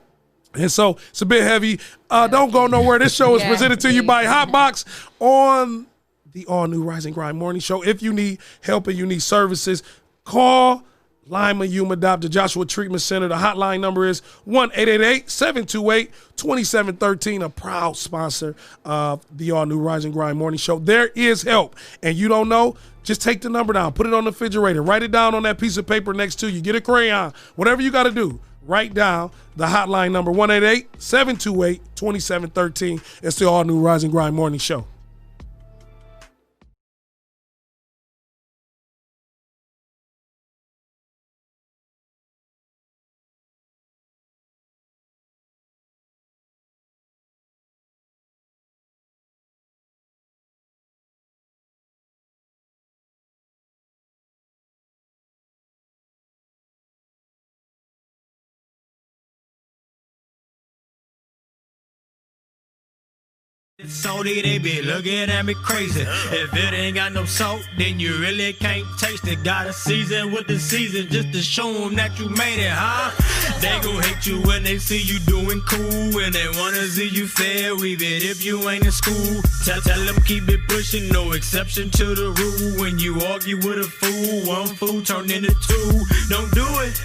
And so it's a bit heavy. Don't go nowhere. This show is presented to you by Hotbox on the All New Rise and Grind morning show. If you need help and you need services, call Lima Yuma Dr. Joshua Treatment Center. The hotline number is 1-888-728-2713, a proud sponsor of the All New Rise and Grind morning show. There is help. And you don't know, just take the number down, put it on the refrigerator, write it down on that piece of paper next to you, get a crayon, whatever you got to do. Write down the hotline number, 1-888-728-2713. It's the All New Rise and Grind morning show. Salty, they be looking at me crazy. If it ain't got no salt, then you really can't taste it. Gotta season with the season just to show them that you made it, huh? They gon' hate you when they see you doing cool, and they wanna see you fail, even if you ain't in school. Tell them keep it pushing, no exception to the rule. When you argue with a fool, one fool turn into two. Don't do it.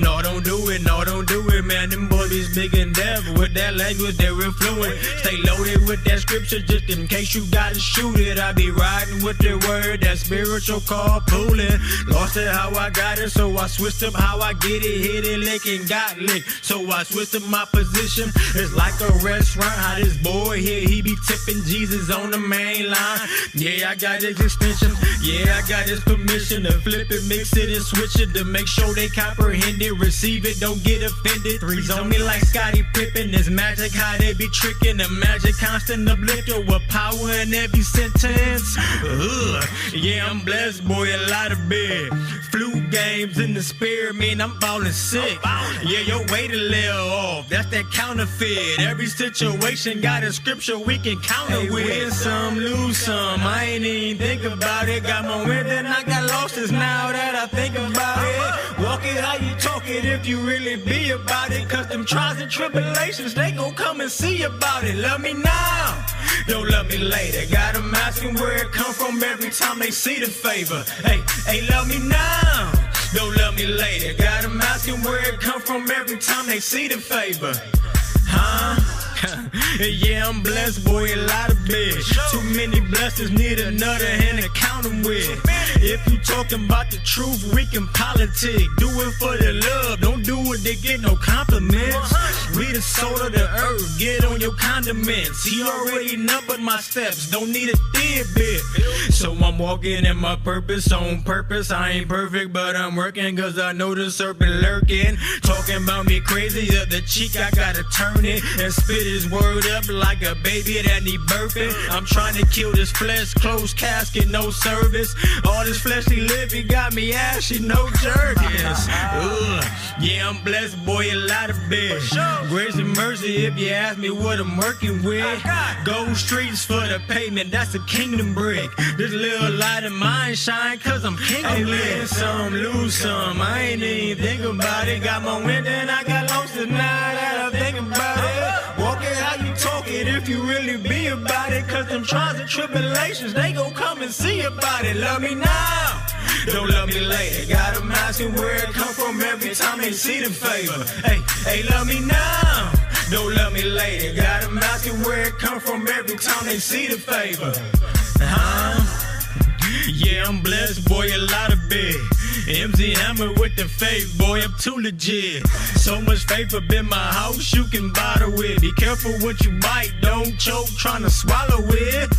No, don't do it. No, don't do it, man. Them boys is big and deaf with that language, they're real fluent. Stay loaded with that scripture just in case you gotta shoot it. I be riding with the word, that spiritual carpooling. Lost it how I got it, so I switched up how I get it. Hit it, lick and got licked, so I switched up my position. It's like a restaurant, how this boy here, he be tipping Jesus on the main line. Yeah, I got his extension. Yeah, I got his permission to flip it, mix it, and switch it to make sure they comprehend it. Receive it, don't get offended. Threes on me like Scottie Pippen. It's magic how they be tricking. The magic constant uplifter with power in every sentence. Yeah, I'm blessed, boy, a lot of big flu games in the spirit, mean I'm falling sick. Yeah, your weight a little off, that's that counterfeit. Every situation got a scripture we can counter with. Win some, lose some, I ain't even think about it. Got more win than I got losses now that I think about it. Walk it how you talk it if you really be about it. Cause them trials and tribulations, they gon' come and see about it. Love me now, don't love me later. Got them asking where it come from every time they see the favor. Hey, love me now, don't love me later. Got them asking where it come from every time they see the favor. Huh? Yeah, I'm blessed, boy, a lot of big. Too many blessings, need another hand to count them with. If you talking about the truth, we can politic. Do it for the love, don't do it to get no compliments. We the soul of the earth, get on your condiments. He already numbered my steps, don't need a bit. So I'm walking in my purpose, on purpose. I ain't perfect, but I'm working, cause I know the serpent lurking. Talking about me crazy, the cheek, I gotta turn it and spit his word up like a baby that need burping. I'm trying to kill this flesh, closed casket, no service. All this fleshly living got me ashy, no jerkins. Yeah, I'm blessed, boy, a lot of big grace and mercy if you ask me what I'm working with. Gold streets for the pavement, that's a kingdom brick. This little light of mine shine cause I'm king. Win some, lose some, I ain't even think about it. Got more win than I got losses now that I think about it. Walk it how you talk it if you really be about it. Cause them trials and tribulations, they gon' come and see about it. Love me now, don't love me later. Got them asking where it come from every time they see the favor. Hey, love me now, don't love me later. Got them asking where it come from every time they see the favor. Yeah, I'm blessed, boy, a lot of big. MC Hammer with the faith, boy, I'm too legit. So much faith up in my house, you can bottle with. Be careful what you bite, don't choke trying to swallow it.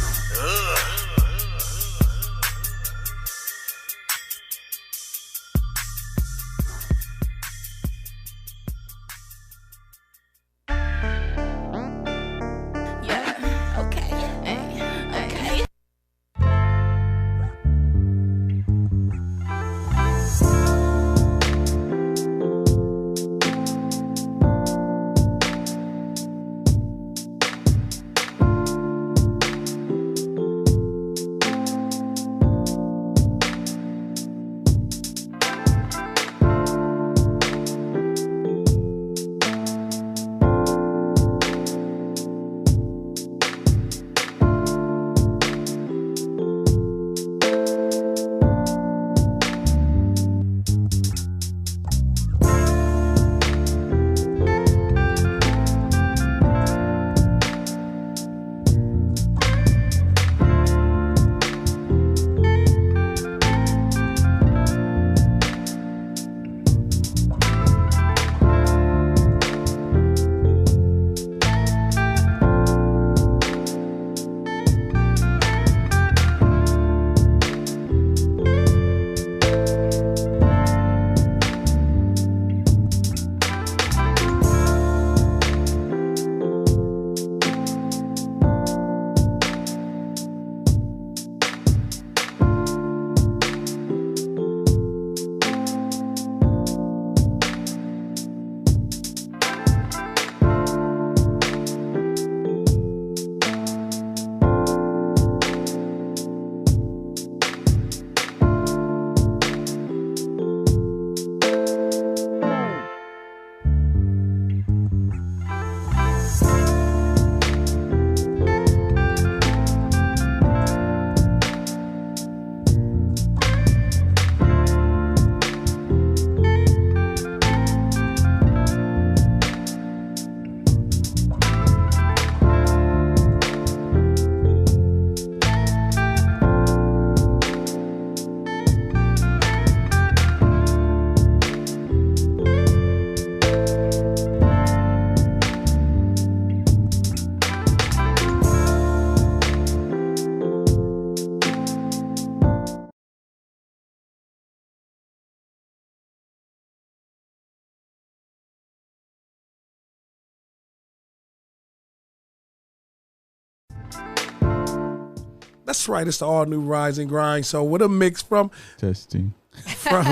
That's right. It's the all new Rise and Grind. So with a mix from testing. From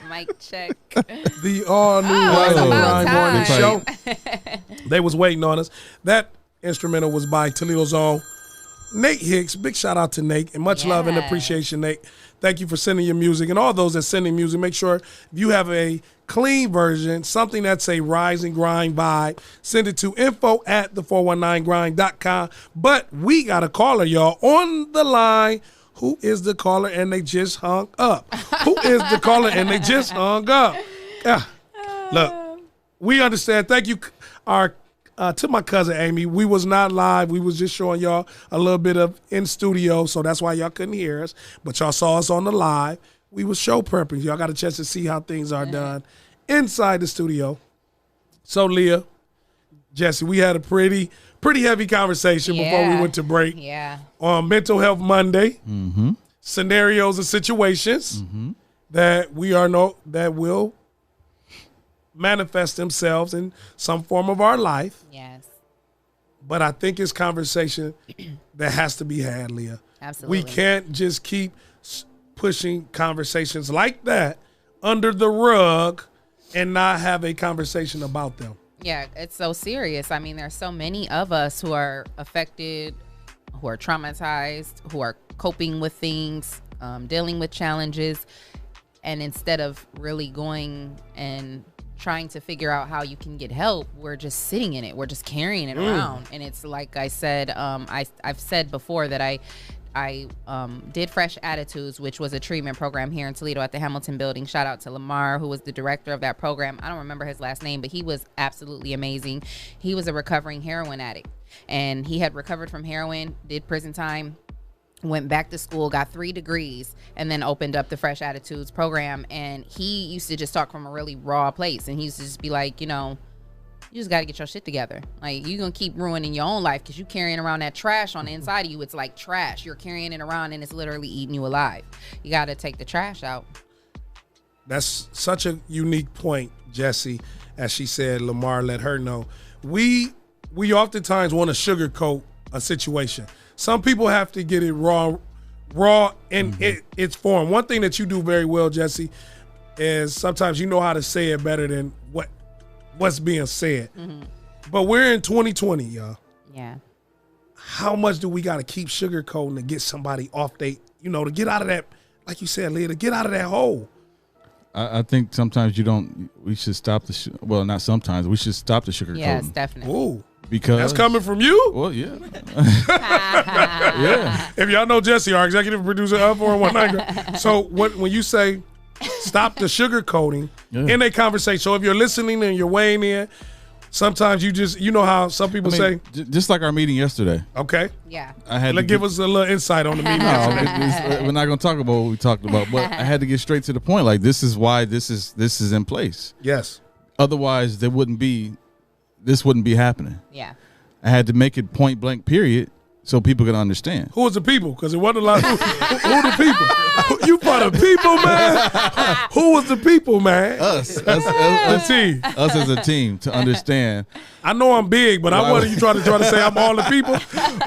mic check. The all new Rise and Grind morning show. They was waiting on us. That instrumental was by Toledo's own Nate Hicks. Big shout out to Nate and much love and appreciation, Nate. Thank you for sending your music. And all those that sending music, make sure if you have a clean version, something that's a Rise and Grind vibe, send it to info@the419grind.com. But we got a caller, y'all, on the line. Who is the caller? And they just hung up. Who is the caller? And they just hung up. Look, we understand. Thank you, to my cousin Amy. We was not live. We was just showing y'all a little bit of in studio, so that's why y'all couldn't hear us. But y'all saw us on the live. We was show prepping. Y'all got a chance to see how things are done inside the studio. So Leah, Jesse, we had a pretty heavy conversation before we went to break. On Mental Health Monday, scenarios and situations that that will manifest themselves in some form of our life. Yes. But I think it's conversation that has to be had, Leah. Absolutely. We can't just keep pushing conversations like that under the rug and not have a conversation about them. Yeah, it's so serious. I mean, there's so many of us who are affected, who are traumatized, who are coping with things, dealing with challenges. And instead of really going and trying to figure out how you can get help, we're just sitting in it. We're just carrying it around. And it's like I said, I've said before that I did Fresh Attitudes, which was a treatment program here in Toledo at the Hamilton Building. Shout out to Lamar, who was the director of that program. I don't remember his last name, but he was absolutely amazing. He was a recovering heroin addict, and he had recovered from heroin, did prison time, went back to school, got 3 degrees, and then opened up the Fresh Attitudes program. And he used to just talk from a really raw place, and he used to just be like, you know, you just got to get your shit together. Like, you're going to keep ruining your own life because you're carrying around that trash on the inside of you. It's like trash. You're carrying it around, and it's literally eating you alive. You got to take the trash out. That's such a unique point, Jesse. As she said, Lamar let her know. We oftentimes want to sugarcoat a situation. Some people have to get it raw in its form. One thing that you do very well, Jesse, is sometimes you know how to say it better than what's being said. But we're in 2020, y'all. Yeah. How much do we got to keep sugarcoating to get somebody off to get out of that, like you said, Leah, to get out of that hole? I think sometimes we should stop not sometimes, we should stop the sugarcoating. Yes, definitely. Ooh. Because that's coming from you? Well, yeah. Yeah. If y'all know Jesse, our executive producer of 419. So when you say stop the sugarcoating in a conversation, so if you're listening and you're weighing in, sometimes you know how some people say. Just like our meeting yesterday. Okay. Yeah. Give us a little insight on the meeting. We're not going to talk about what we talked about, but I had to get straight to the point. Like, this is why this is in place. Yes. Otherwise, this wouldn't be happening. Yeah. I had to make it point blank, period, so people can understand. Who was the people? Because it wasn't a lot. Who the people? You for the people, man? Who was the people, man? Us. The team. Us as a team to understand. I know I'm big, but I wasn't you trying to say I'm all the people.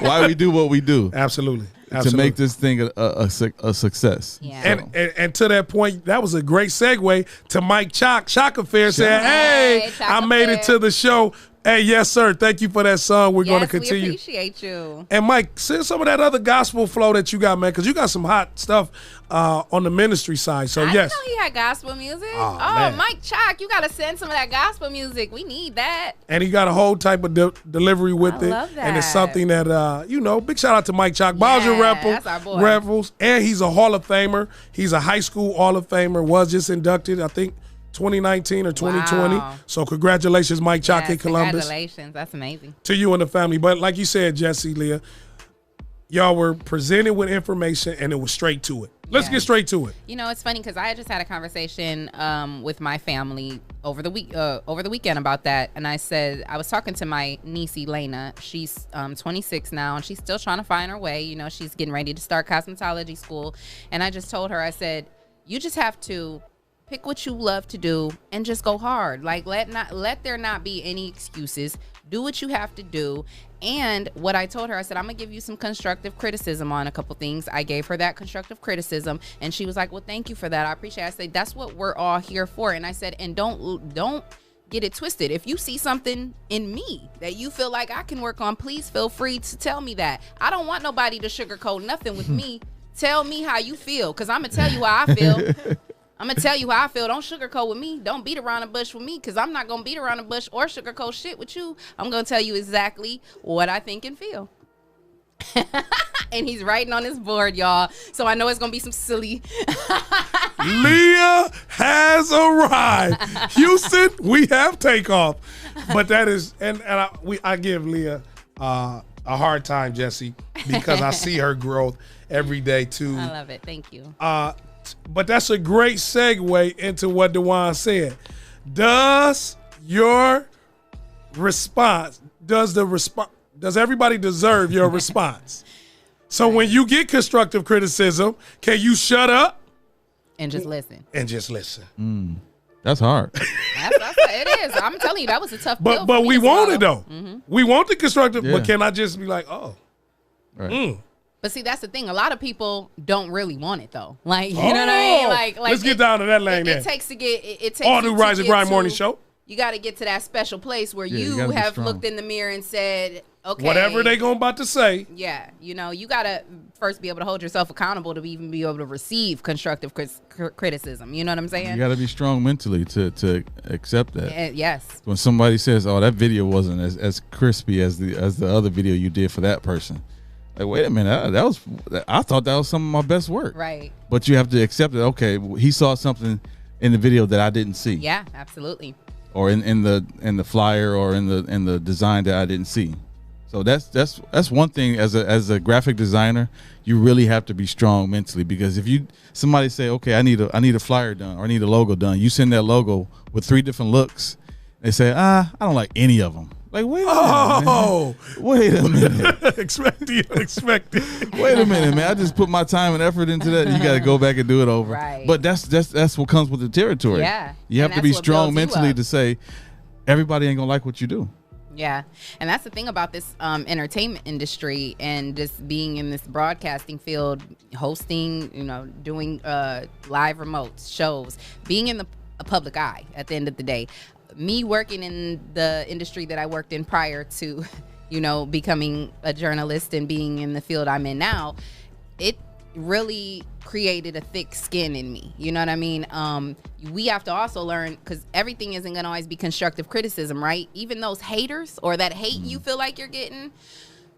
Why we do what we do. Absolutely. To make this thing a success. Yeah. And to that point, that was a great segue to Mike Shock Affair saying, hey, I made it to the show. Hey, yes, sir. Thank you for that song. We're going to continue. We appreciate you. And Mike, send some of that other gospel flow that you got, man, because you got some hot stuff on the ministry side. So, I yes. didn't know he had gospel music. Man. Mike Chalk, you got to send some of that gospel music. We need that. And he got a whole type of delivery with it. Love that. And it's something that, big shout out to Mike Chalk. Bowser that's our boy. Revels. And he's a Hall of Famer. He's a high school Hall of Famer. Was just inducted, I think, 2019 or 2020. Wow. So congratulations, Mike Chalk in Columbus. Congratulations. That's amazing. To you and the family. But like you said, Jesse, Leah, y'all were presented with information and it was straight to it. Let's get straight to it. You know, it's funny because I just had a conversation with my family over the weekend about that. And I said, I was talking to my niece, Elena. She's 26 now, and she's still trying to find her way. You know, she's getting ready to start cosmetology school. And I just told her, I said, you just have to pick what you love to do and just go hard. Like, let there not be any excuses. Do what you have to do And what I told her, I said, I'm going to give you some constructive criticism on a couple things. I gave her that constructive criticism, and she was like, well, thank you for that. I appreciate it. I said, that's what we're all here for. And I said, and don't get it twisted. If you see something in me that you feel like I can work on, please feel free to tell me that. I don't want nobody to sugarcoat nothing with me. Tell me how you feel, because I'm going to tell you how I feel. I'm going to tell you how I feel. Don't sugarcoat with me. Don't beat around the bush with me, because I'm not going to beat around the bush or sugarcoat shit with you. I'm going to tell you exactly what I think and feel. And he's writing on his board, y'all. So I know it's going to be some silly. Leah has arrived. Houston, we have takeoff. But that is, and I give Leah a hard time, Jesse, because I see her growth every day, too. I love it. Thank you. But that's a great segue into what DeJuan said. Does your response, does everybody deserve your response? So when you get constructive criticism, can you shut up? And just listen. And just listen. That's hard. It is. I'm telling you, that was a tough pill. But we want it, though. Mm-hmm. We want the constructive, Yeah. but can I just be like, oh. Right. But see, that's the thing. A lot of people don't really want it, though. Like, you know what I mean? Like let's get down to that lane It then. takes to get, it takes All you new to Rise and get Grind to- morning show. You got to get to that special place where Yeah, you you gotta be have strong. looked in the mirror and said, okay. Whatever they going about to say. Yeah. You know, you got to first be able to hold yourself accountable to even be able to receive constructive criticism. You know what I'm saying? You got to be strong mentally to accept that. Yes. When somebody says, "Oh, that video wasn't as crispy as the other video you did for that person," like, wait a minute, I thought that was some of my best work. Right. But you have to accept it. Okay, he saw something in the video that I didn't see. Yeah, absolutely. Or in the flyer or in the design that I didn't see. So that's one thing as a graphic designer, you really have to be strong mentally, because if somebody say, okay, I need a flyer done or I need a logo done, you send that logo with 3 different looks, they say, I don't like any of them. Like, wait a minute, man. Wait a minute. Expect the unexpected. Wait a minute, man. I just put my time and effort into that. You got to go back and do it over. Right. But that's what comes with the territory. Yeah. You have And to be that's what strong builds you mentally up. to say, everybody ain't going to like what you do. Yeah. And that's the thing about this entertainment industry and just being in this broadcasting field, hosting, doing live remotes, shows, being in a public eye at the end of the day. Me working in the industry that I worked in prior to, becoming a journalist and being in the field I'm in now, it really created a thick skin in me. You know what I mean? We have to also learn, because everything isn't going to always be constructive criticism, right? Even those haters or that hate you feel like you're getting,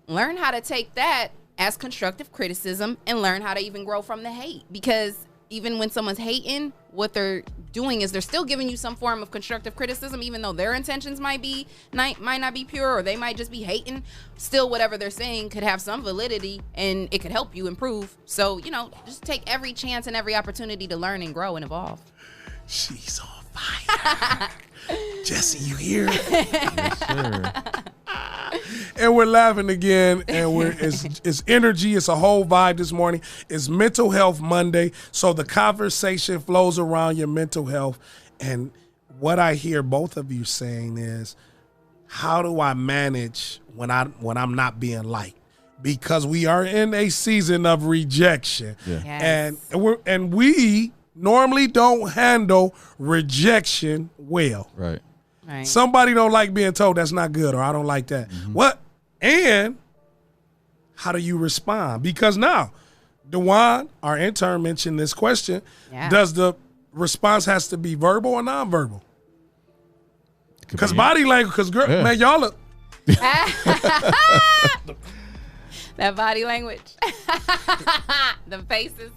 learn how to take that as constructive criticism and learn how to even grow from the hate. Because even when someone's hating, what they're doing is they're still giving you some form of constructive criticism, even though their intentions might not be pure, or they might just be hating. Still, whatever they're saying could have some validity and it could help you improve. So, just take every chance and every opportunity to learn and grow and evolve. She's on fire. Jesse, you hear? Yes, sir. And we're laughing again, and it's energy. It's a whole vibe this morning. It's Mental Health Monday, so the conversation flows around your mental health. And what I hear both of you saying is, how do I manage when I'm not being liked? Because we are in a season of rejection, Yes. and we normally don't handle rejection well. Right. Right. Somebody don't like being told that's not good, or I don't like that. What? And how do you respond? Because now, DeJuan, our intern, mentioned this question. Yeah. Does the response has to be verbal or nonverbal? Because body language, because girl, man, y'all look. That body language. The faces.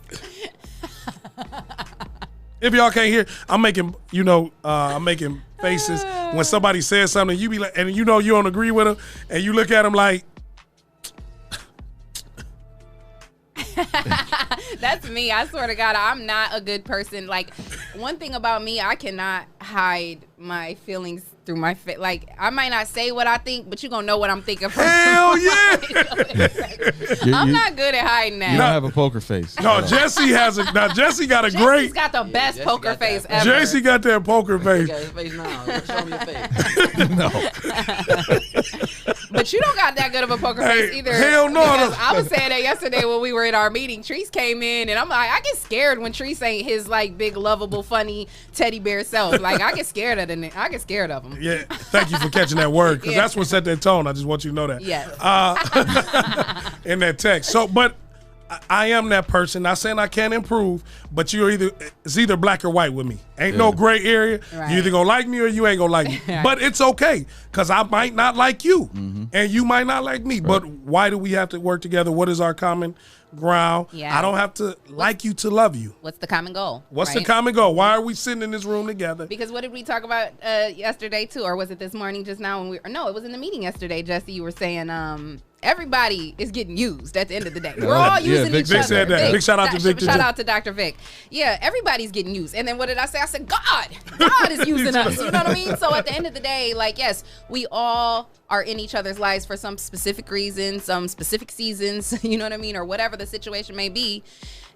If y'all can't hear, I'm making, I'm making faces when somebody says something. You be like, and you don't agree with them, and you look at them like. That's me. I swear to God, I'm not a good person. Like, one thing about me, I cannot hide my feelings through my face. Like, I might not say what I think, but you gonna know what I'm thinking. Hell yeah! I'm not good at hiding that. You don't have a poker face. No, Jesse has a. Now Jesse got a great. He's got the best poker face ever. Jesse got that poker face. His face now. Show me your face. No. But you don't got that good of a poker face either. Hell no. I was saying that yesterday when we were at our meeting. Treese came in, and I'm like, I get scared when Treese ain't his like big, lovable, funny teddy bear self. Like, I get scared of him. Yeah, thank you for catching that word, because that's what set that tone. I just want you to know that. Yes. In that text. So, but I am that person. Not saying I can't improve, but it's either black or white with me. Ain't no gray area. Right. You either gonna like me or you ain't gonna like me. Right. But it's okay, because I might not like you, and you might not like me. Right. But why do we have to work together? What is our common ground? Yeah. I don't have to like you to love you. What's the common goal? What's the common goal? Why are we sitting in this room together? Because what did we talk about yesterday too, or was it this morning just now when no, it was in the meeting yesterday, Jesse. You were saying everybody is getting used at the end of the day. We're all using each other. Said that. Big shout out to Vic. Shout out to Dr. Vic. Yeah, everybody's getting used. And then what did I say? I said, God is using us. You know what I mean? So at the end of the day, like, yes, we all are in each other's lives for some specific reason, some specific seasons, you know what I mean? Or whatever the situation may be.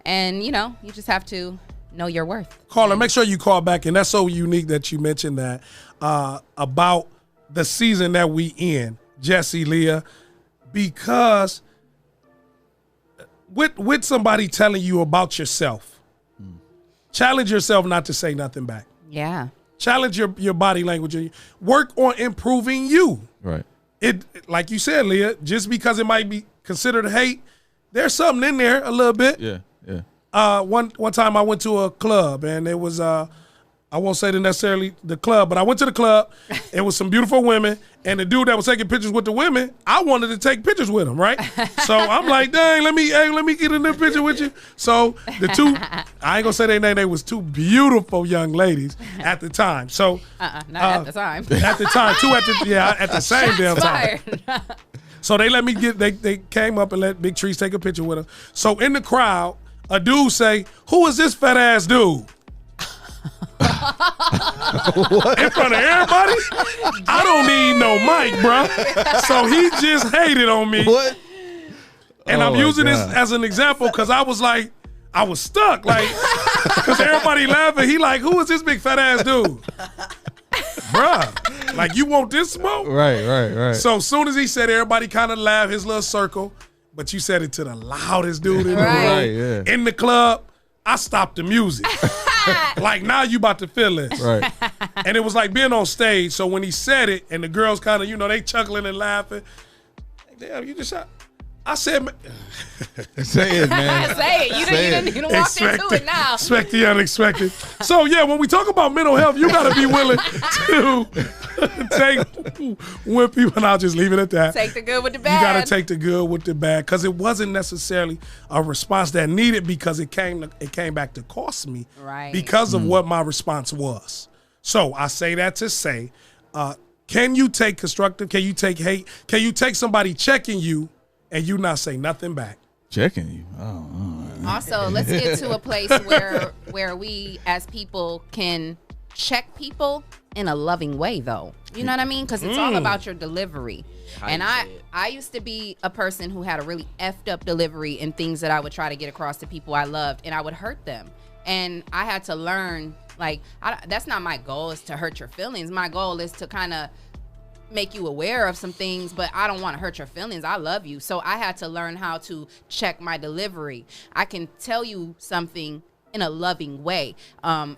And, you know, you just have to know your worth. Caller, make sure you call back. And that's so unique that you mentioned that about the season that we in, Jesse, Leah, because with somebody telling you about yourself, challenge yourself not to say nothing back. Yeah. Challenge your body language. Work on improving you. Right. It, like you said, Leah, just because it might be considered hate, there's something in there a little bit. Yeah, yeah. One time I went to a club, and it was I won't say necessarily the club, but I went to the club. It was some beautiful women, and the dude that was taking pictures with the women, I wanted to take pictures with him, right? So I'm like, dang, let me get in the picture with you. So the two, I ain't gonna say their name, they was two beautiful young ladies at the time. So not at the time. At the time, at the same damn time. So they let me they came up and let Big Trees take a picture with her. So in the crowd, a dude say, "Who is this fat ass dude?" In front of everybody? I don't need no mic, bro. So he just hated on me. What? And I'm using this as an example because I was stuck, like, because everybody laughing. He like, who is this big fat ass dude? Bruh, like, you want this smoke? Right. So as soon as he said, everybody kind of laughed, his little circle, but you said it to the loudest dude in the room. In the club, I stopped the music. Like, now you about to feel this. Right. And it was like being on stage. So when he said it, and the girls kind of, they chuckling and laughing. Damn, you just shot. I said, say it, man. Say it. You didn't walk into it now. Expect the unexpected. So, yeah, when we talk about mental health, you got to be willing to take when people, and I'll just leave it at that. Take the good with the bad. You got to take the good with the bad, because it wasn't necessarily a response that needed, because it came back to cost me because of what my response was. So I say that to say, can you take constructive? Can you take hate? Can you take somebody checking you and you not say nothing back? Checking you. Oh. Also, let's get to a place where we as people can check people in a loving way, though. You know what I mean? Because it's all about your delivery. And I used to be a person who had a really effed up delivery in things that I would try to get across to people I loved, and I would hurt them. And I had to learn, like, that's not my goal, is to hurt your feelings. My goal is to kind of make you aware of some things, but I don't want to hurt your feelings. I love you. So I had to learn how to check my delivery. I can tell you something in a loving way. I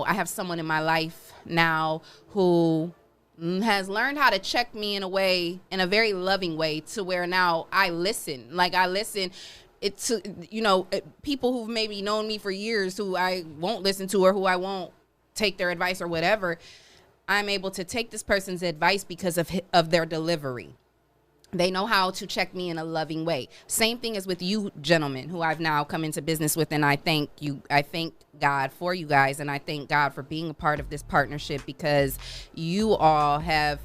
have someone in my life now who has learned how to check me in a very loving way, to where now I listen. Like, I listen. It's, people who've maybe known me for years who I won't listen to, or who I won't take their advice or whatever. I'm able to take this person's advice because of their delivery. They know how to check me in a loving way. Same thing as with you gentlemen, who I've now come into business with, and I thank you. I thank God for you guys, and I thank God for being a part of this partnership, because you all have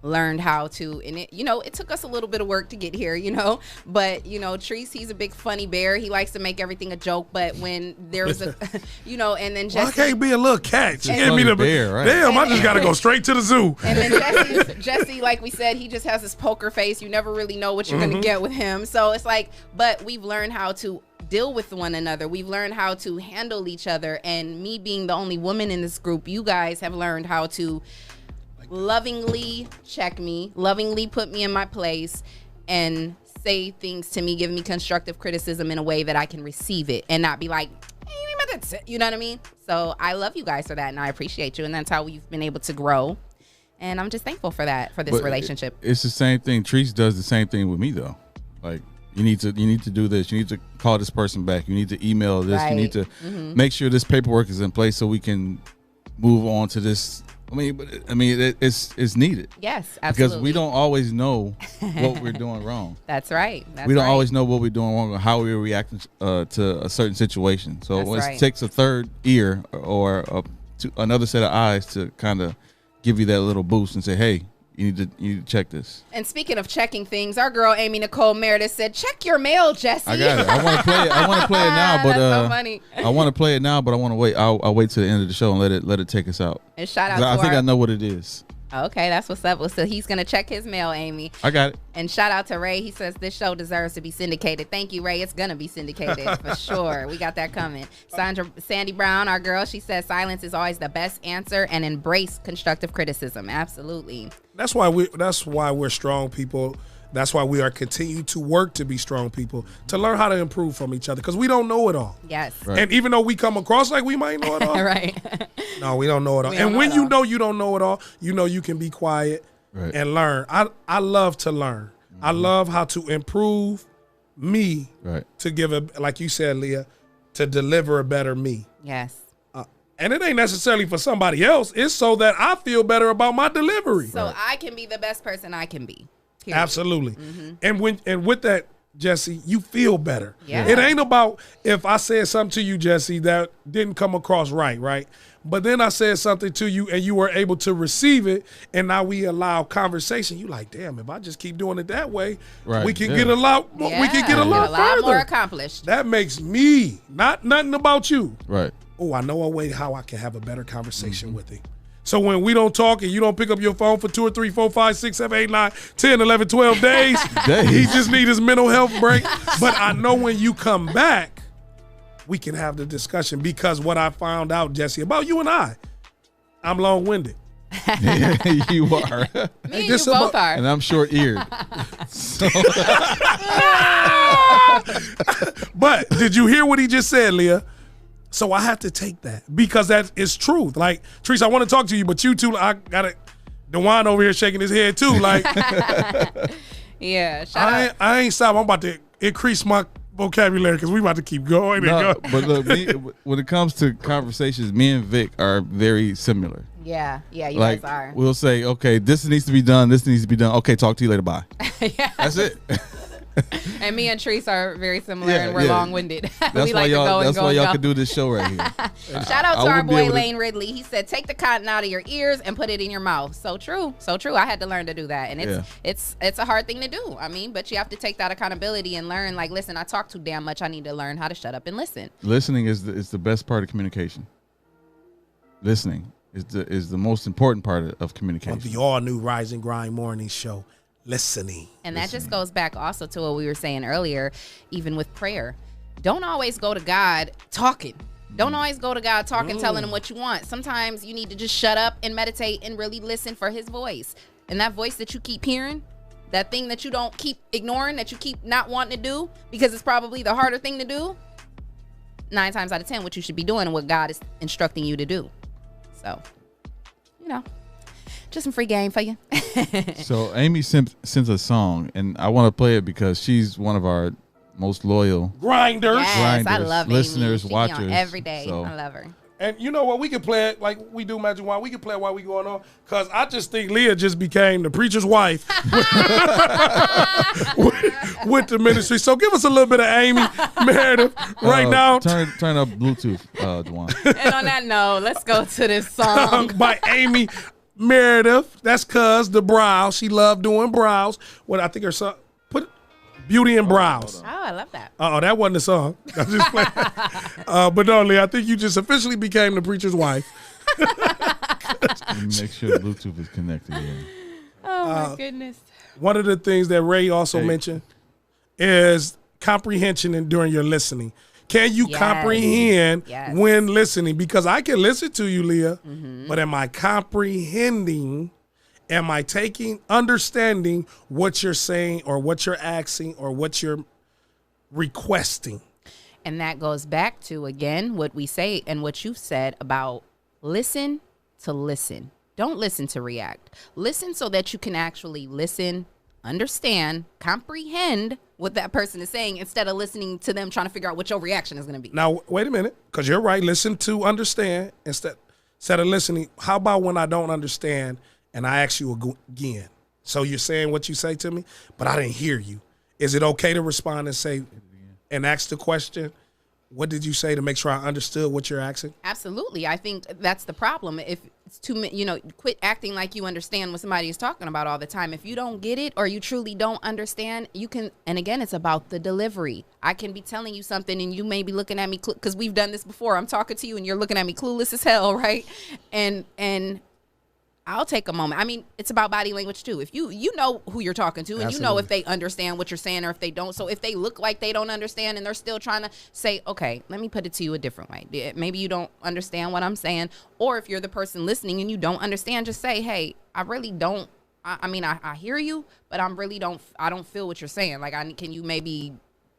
learned how to, and it, you know, it took us a little bit of work to get here, you know, but you know, Treese, he's a big funny bear. He likes to make everything a joke, but when there was a, you know, and then Jesse, I can't be a little cat. She And- gave me the bear, right? Damn, I just got to go straight to the zoo. and then Jesse, like we said, he just has this poker face. You never really know what you're Mm-hmm. gonna get with him. So it's like, but we've learned how to deal with one another. We've learned how to handle each other. And me being the only woman in this group, you guys have learned how to lovingly check me, lovingly put me in my place, and say things to me, give me constructive criticism in a way that I can receive it and not be like, hey, that's it. You know what I mean? So I love you guys for that, and I appreciate you, and that's how we've been able to grow. And I'm just thankful for that, for this But relationship. It's the same thing. Treese does the same thing with me though. Like you need to do this. You need to call this person back. You need to email this. You need to make sure this paperwork is in place so we can move on to this. It's needed. Yes, absolutely. Because we don't always know what we're doing wrong. That's right. We don't always know what we're doing wrong or how we're reacting to a certain situation. So it takes a third ear or another set of eyes to kind of give you that little boost and say, hey, you need to check this. And speaking of checking things, our girl Amy Nicole Meredith said, check your mail, Jesse. I got it. I want to play it. I want to play it now, but That's so funny. I want to play it now, but I want to wait. I'll wait till the end of the show and let it take us out. And shout out to I think I know what it is. Okay, that's what's up. So he's going to check his mail, Amy. I got it. And shout out to Ray. He says this show deserves to be syndicated. Thank you, Ray. It's going to be syndicated for sure. We got that coming. Sandy Brown, our girl, she says silence is always the best answer and embrace constructive criticism. Absolutely. That's why we're strong people. That's why we are continue to work to be strong people, to learn how to improve from each other, because we don't know it all. Yes. Right. And even though we come across like we might know it all, right? No, we don't know it all. And when you know you don't know it all, you know you can be quiet and learn. I love to learn. Mm-hmm. I love how to improve me to give like you said, Leah, to deliver a better me. Yes. And it ain't necessarily for somebody else. It's so that I feel better about my delivery. So I can be the best person I can be. Period. Absolutely. Mm-hmm. And with that, Jesse, you feel better. Yeah. It ain't about if I said something to you, Jesse, that didn't come across right? But then I said something to you and you were able to receive it, and now we allow conversation. You like, damn, if I just keep doing it that way, we can get a lot more, we can get a lot further. More accomplished. That makes me, nothing about you. Right. Oh, I know a way how I can have a better conversation with him. So when we don't talk and you don't pick up your phone for 2 or 3, 4, 5, 6, 7, 8, 9, 10, 11, 12 days, he just need his mental health break. But I know when you come back, we can have the discussion, because what I found out, Jesse, about you and I'm long-winded. You are. Me and you both are. And I'm short-eared. But did you hear what he just said, Leah? So I have to take that because that is truth. Like, Treese, I want to talk to you, but you two, I got it. DeJuan over here shaking his head too. Like, yeah, I ain't stop. I'm about to increase my vocabulary because we about to keep going. But look, when it comes to conversations, me and Vic are very similar. Yeah, you like, guys are. We'll say, okay, this needs to be done. This needs to be done. Okay, talk to you later. Bye. Yeah. That's it. And me and Treese are very similar, and we're long-winded. That's why y'all can do this show right here. Shout out to our boy Lane Ridley. He said, "Take the cotton out of your ears and put it in your mouth." So true, so true. I had to learn to do that, and it's a hard thing to do. I mean, but you have to take that accountability and learn. Like, listen, I talk too damn much. I need to learn how to shut up and listen. Listening is the best part of communication. Listening is the most important part of communication. On the all-new Rise and Grind morning show. Listening. And that just goes back also to what we were saying earlier, even with prayer. Don't always go to God talking. Don't always go to God talking, telling him what you want. Sometimes you need to just shut up and meditate and really listen for his voice. And that voice that you keep hearing, that thing that you don't keep ignoring, that you keep not wanting to do because it's probably the harder thing to do, 9 times out of 10 what you should be doing and what God is instructing you to do. So, just some free game for you. So Amy sent a song, and I want to play it because she's one of our most loyal grinders. Yes, I love listeners, Amy. She watchers. be on every day. So. I love her. And you know what? We can play it like we do Magic Wine. We can play it while we going on, because I just think Leah just became the preacher's wife with the ministry. So give us a little bit of Amy Meredith right now. Turn up Bluetooth, DeJuan. And on that note, let's go to this song by Amy. Meredith, that's cuz the brows. She loved doing brows. What I think her song, put Beauty and Brows. Oh, I love that. That wasn't the song. I was just playing. But no, Lee, I think you just officially became the preacher's wife. Make sure the Bluetooth is connected. Yeah. Oh my goodness. One of the things that Ray also mentioned is comprehension and during your listening. Can you comprehend when listening? Because I can listen to you, Leah, but am I comprehending? Am I understanding what you're saying or what you're asking or what you're requesting? And that goes back to, again, what we say and what you said about listen to listen. Don't listen to react. Listen so that you can actually listen, understand, comprehend what that person is saying instead of listening to them trying to figure out what your reaction is going to be. Now, wait a minute, because you're right. Listen to understand instead of listening. How about when I don't understand and I ask you again? So you're saying what you say to me, but I didn't hear you. Is it okay to respond and say and ask the question, what did you say, to make sure I understood what you're asking? Absolutely. I think that's the problem. If it's quit acting like you understand what somebody is talking about all the time. If you don't get it or you truly don't understand, you can, and again, it's about the delivery. I can be telling you something and you may be looking at me, because we've done this before. I'm talking to you and you're looking at me clueless as hell, right? And I'll take a moment. I mean, it's about body language too. If you know who you're talking to, and Absolutely. You know if they understand what you're saying or if they don't. So if they look like they don't understand and they're still trying to say, okay, let me put it to you a different way. Maybe you don't understand what I'm saying. Or if you're the person listening and you don't understand, just say, hey, I really don't. I hear you, but I don't feel what you're saying. Like, can you maybe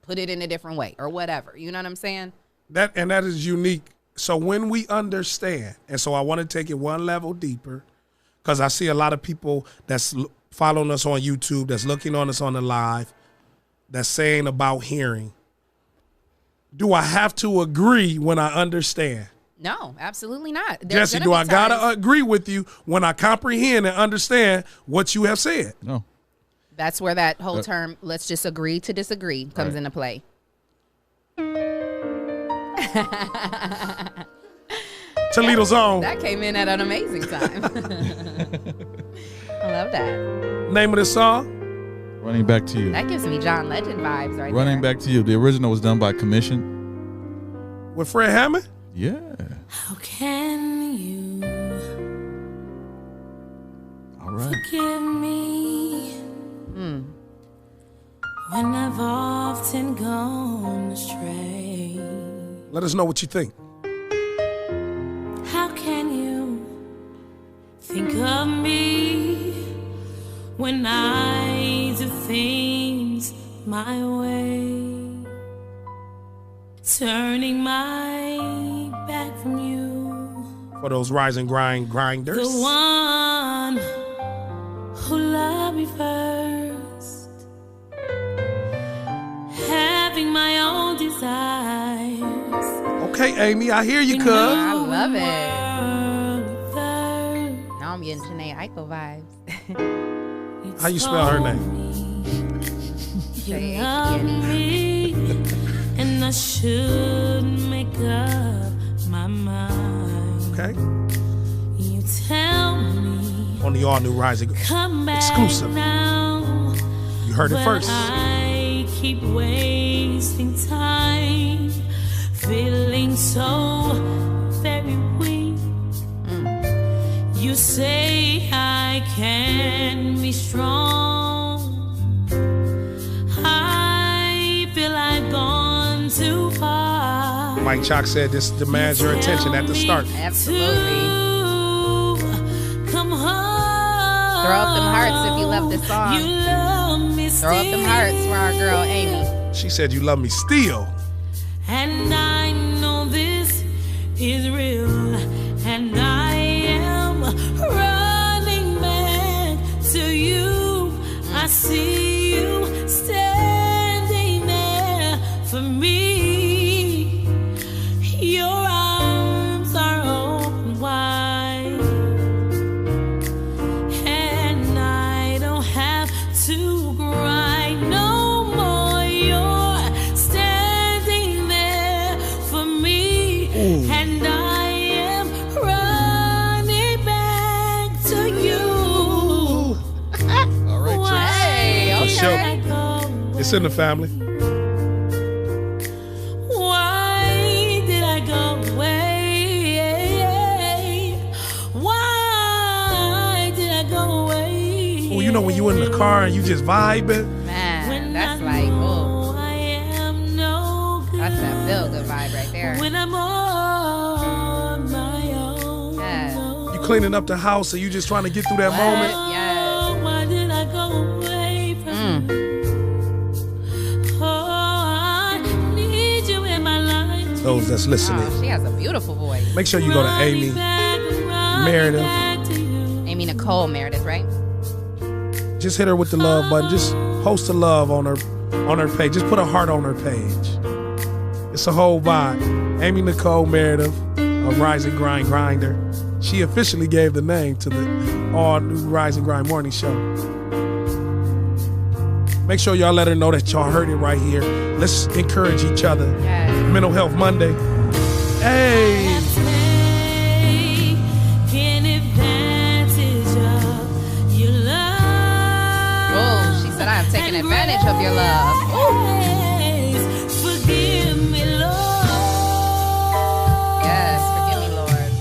put it in a different way or whatever? You know what I'm saying? That is unique. So when we understand, and so I want to take it one level deeper, because I see a lot of people that's following us on YouTube, that's looking on us on the live, that's saying about hearing. Do I have to agree when I understand? No, absolutely not. Jesse, do I got to agree with you when I comprehend and understand what you have said? No. That's where that whole term, let's just agree to disagree, comes into play. Toledo's own. That came in at an amazing time. I love that. Name of the song? Running Back to You. That gives me John Legend vibes right Running Back to You. The original was done by Commission. With Fred Hammond? Yeah. How can you forgive me when I've often gone astray? Let us know what you think. How can you think of me when I do things my way, turning my back from you? For those Rise and Grind grinders. The one who loved me first, having my own desires. Okay, Amy, I hear you, cuz. I love it. Now I'm getting Janae Eichel vibes. How you spell her name? You love me, and I should make up my mind. Okay. You tell me on the all-new Rise and Grind exclusive. Now, you heard it first. I keep wasting time, feeling so very weak. You say I can be strong. I feel I've gone too far. Mike Chalk said this demands your attention at the start. Absolutely. Come home. Throw up them hearts if you love this song. You love me still. Throw up them hearts for our girl Amy. She said you love me still. And I know this is real, and I am running back to you. I see you standing there for me. Your arms are open wide, and I don't have to cry no more. You're standing there in the family. Why did I go away? Why did I go away? Oh, you know when you in the car and you just vibing? Man, that's like, oh. That's that feel good vibe right there. When I'm on my own. Yeah. You cleaning up the house and you just trying to get through that moment? Yes. Why did I go away from you? Oh, I need you in my life. Those that's listening. Oh, she has a beautiful voice. Make sure you go to Amy Meredith. Amy Nicole Meredith, right? Just hit her with the love button. Just post a love on her page. Just put a heart on her page. It's a whole vibe. Amy Nicole Meredith, a Rise and Grind grinder. She officially gave the name to the all-new Rise and Grind morning show. Make sure y'all let her know that y'all heard it right here. Let's encourage each other. Yes. Mental Health Monday. Hey! Oh, she said, I am taking advantage of your love. Ooh. Forgive me, Lord. Yes, forgive me, Lord.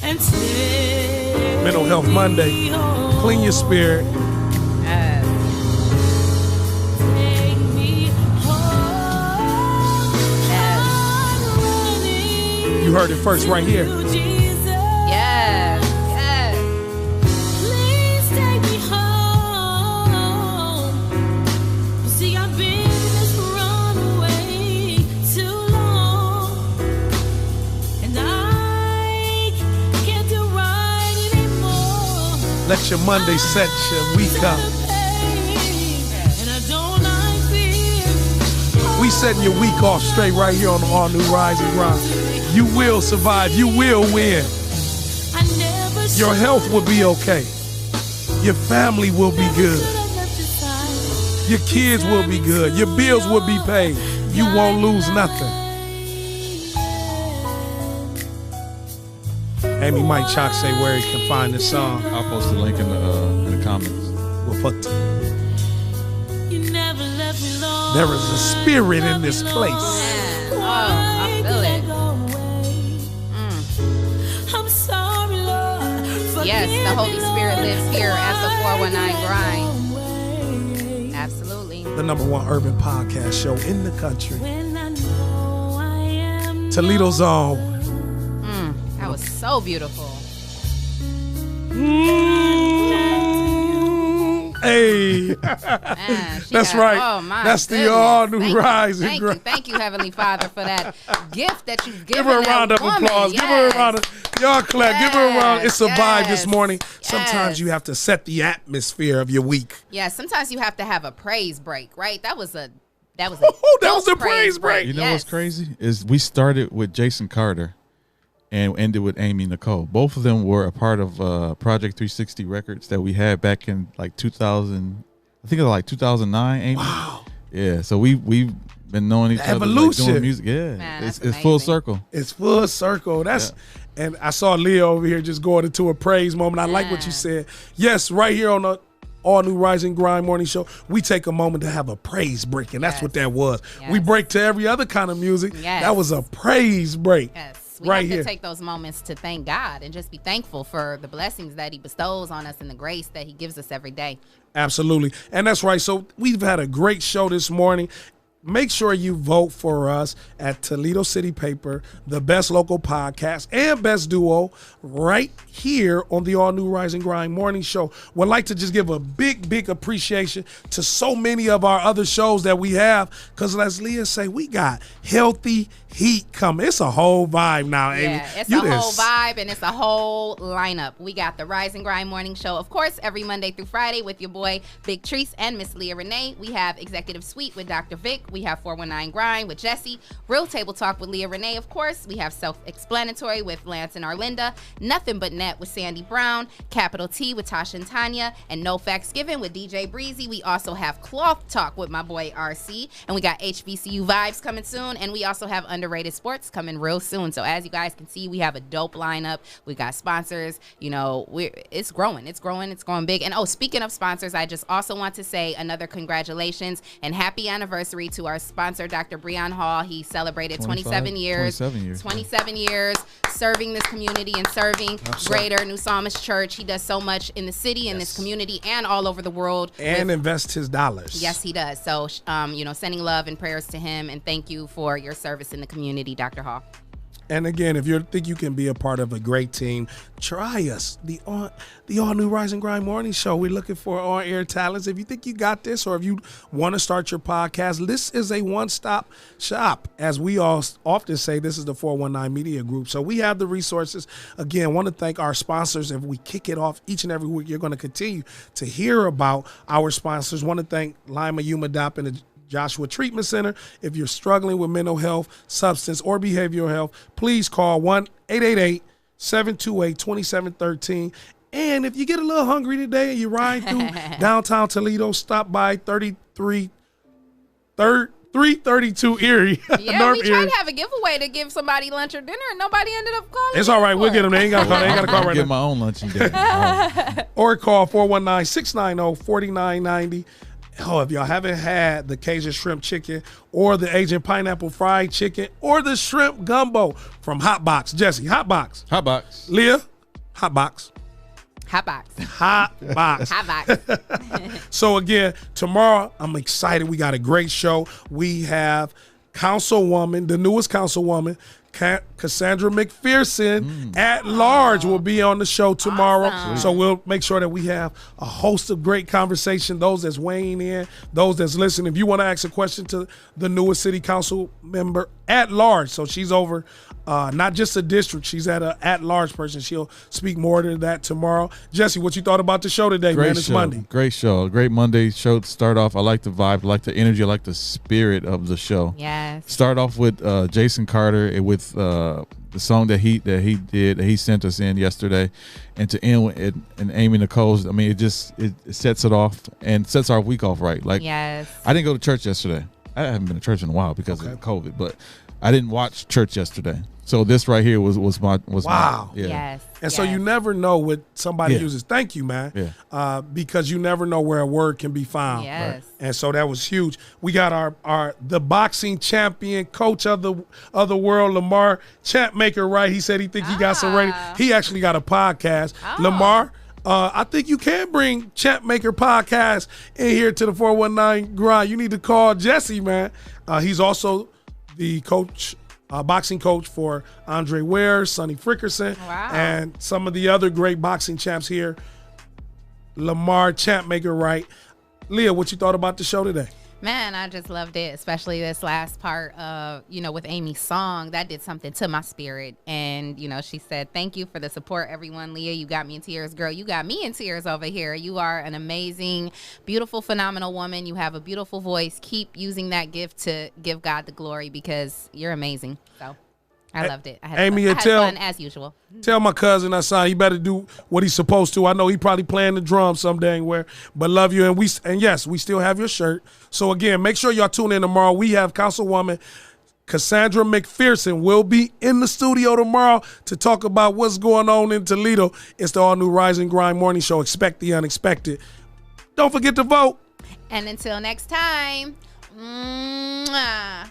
And take Mental Health Monday. Clean your spirit. Yes. Take me home. Yes. You heard it first right here. Yes. Yes. Please take me home. You see, I've been this runaway too long, and I can't do right anymore. Let your Monday set your week up. And I don't like being We setting your week off straight right here on the all new Rise and Grind. You will survive. You will win. I never Your health will be okay. Your family will be good. Your kids will be good. Your bills will be paid. You won't lose nothing. Amy Mike Chalk say where he can find this song. I'll post the link in the comments. We'll put You never let me alone. there is a spirit in this place. Oh, I feel it. I'm sorry, Lord. Yes, the Holy Spirit lives here at the 419 Grind. Absolutely. The #1 urban podcast show in the country. When I know I am Toledo's own. That was so beautiful. Hey. Man, That's right. Oh my That's the goodness. all new Thank you. Rise and Grind. Thank you, Heavenly Father, for that gift that you've given Give her a that round of woman. applause. Yes. Give her a round of y'all clap. Give her a round. It's a vibe this Yes. morning. Sometimes Yes. you have to set the atmosphere of your week. Yeah, sometimes you have to have a praise break, right? That was a That was a praise break. You know what's crazy is we started with Jason Carter and ended with Amy Nicole. Both of them were a part of Project 360 Records that we had back in like 2000. I think it was like 2009. Amy. Wow. Yeah. So we've been knowing each other, like, Evolution. doing music. Yeah. Man, it's that's full amazing. circle. It's full circle. And I saw Leo over here just going into a praise moment. I like what you said. Yes, right here on the all new Rise and Grind morning show, we take a moment to have a praise break, and that's what that was. We break to every other kind of music. Yes. That was a praise break. Yes. We right have here. to take those moments to thank God and just be thankful for the blessings that he bestows on us and the grace that he gives us every day. Absolutely. And that's right. So we've had a great show this morning. Make sure you vote for us at Toledo City Paper, the best local podcast and best duo right here on the all-new Rise and Grind morning show. Would like to just give a big, big appreciation to so many of our other shows that we have, because as Leah say, we got healthy heat coming. It's a whole vibe now, Amy. Yeah, it's You a whole just- vibe and it's a whole lineup. We got the Rise and Grind morning show, of course, every Monday through Friday with your boy Big Treese and Miss Leah Renee. We have Executive Suite with Dr. Vic, We have 419 Grind with Jesse. Real Table Talk with Leah Renee, of course. We have Self-Explanatory with Lance and Arlinda. Nothing But Net with Sandy Brown. Capital T with Tasha and Tanya. And No Facts Given with DJ Breezy. We also have Cloth Talk with my boy RC. And we got HBCU Vibes coming soon. And we also have Underrated Sports coming real soon. So as you guys can see, we have a dope lineup. We got sponsors. You know, it's growing. It's growing big. And speaking of sponsors, I just also want to say another congratulations and happy anniversary to our sponsor, Dr. Breon Hall. He celebrated 27 years serving this community and serving Greater New Psalmist Church. He does so much in the city, in this community, and all over the world. And invests his dollars. Yes, he does. So, sending love and prayers to him, and thank you for your service in the community, Dr. Hall. And again, if you think you can be a part of a great team, try us. The all new Rise and Grind Morning Show. We're looking for on-air talents. If you think you got this, or if you want to start your podcast, this is a one-stop shop. As we all often say, this is the 419 Media Group. So we have the resources. Again, want to thank our sponsors. If we kick it off each and every week, you're going to continue to hear about our sponsors. Want to thank Lima Umedop and the Joshua Treatment Center. If you're struggling with mental health, substance, or behavioral health, please call 1-888-728-2713. And if you get a little hungry today and you ride through downtown Toledo, stop by 332 Erie. Yeah, we tried to have a giveaway to give somebody lunch or dinner, and nobody ended up calling. It's all right. We'll get them. They ain't got to call. They ain't got to call right now. Get my own lunch and dinner. Or call 419-690-4990. Oh, if y'all haven't had the Cajun shrimp chicken or the Asian pineapple fried chicken or the shrimp gumbo from Hot Box. Jesse, Hot Box. Hot Box. Leah, Hot Box. Hot Box. Hot Box. Hot Box. So again, tomorrow, I'm excited. We got a great show. We have Councilwoman, the newest Councilwoman, Cassandra McPherson at large will be on the show tomorrow. Awesome. So we'll make sure that we have a host of great conversation. Those that's weighing in, those that's listening. If you want to ask a question to the newest city council member at large, so she's over not just a district, she's at large person. She'll speak more to that tomorrow. Jesse, what you thought about the show today, man? It's Monday. Great show. Great Monday show to start off. I like the vibe, I like the energy, I like the spirit of the show. Yes. Start off with Jason Carter with the song that he sent us in yesterday, and to end with it, and Amy Nicole's. I mean, it sets it off and sets our week off right. Like, yes. I didn't go to church yesterday. I haven't been to church in a while because of COVID, but I didn't watch church yesterday. So this right here was my wow. Yeah. Yes. And so you never know what somebody uses. Thank you, man. Yeah. Because you never know where a word can be found. Yes. Right. And so that was huge. We got the boxing champion, coach of the world, Lamar Champmaker, right? He said he think he got some rating. He actually got a podcast. Lamar, I think you can bring Champmaker podcast in here to the 419 Grind. You need to call Jesse, man. He's also the coach, boxing coach for Andre Ware, Sonny Frickerson, and some of the other great boxing champs here. Lamar Champmaker, right? Leah, what you thought about the show today? Man, I just loved it, especially this last part of, with Amy's song. That did something to my spirit. And, she said, thank you for the support, everyone. Leah, you got me in tears. Girl, you got me in tears over here. You are an amazing, beautiful, phenomenal woman. You have a beautiful voice. Keep using that gift to give God the glory because you're amazing. So I loved it. I had fun as usual. Tell my cousin he better do what he's supposed to. I know he probably playing the drums some dang where, but love you. And yes, we still have your shirt. So again, make sure y'all tune in tomorrow. We have Councilwoman Cassandra McPherson will be in the studio tomorrow to talk about what's going on in Toledo. It's the all new Rise and Grind Morning Show. Expect the unexpected. Don't forget to vote. And until next time. Mwah.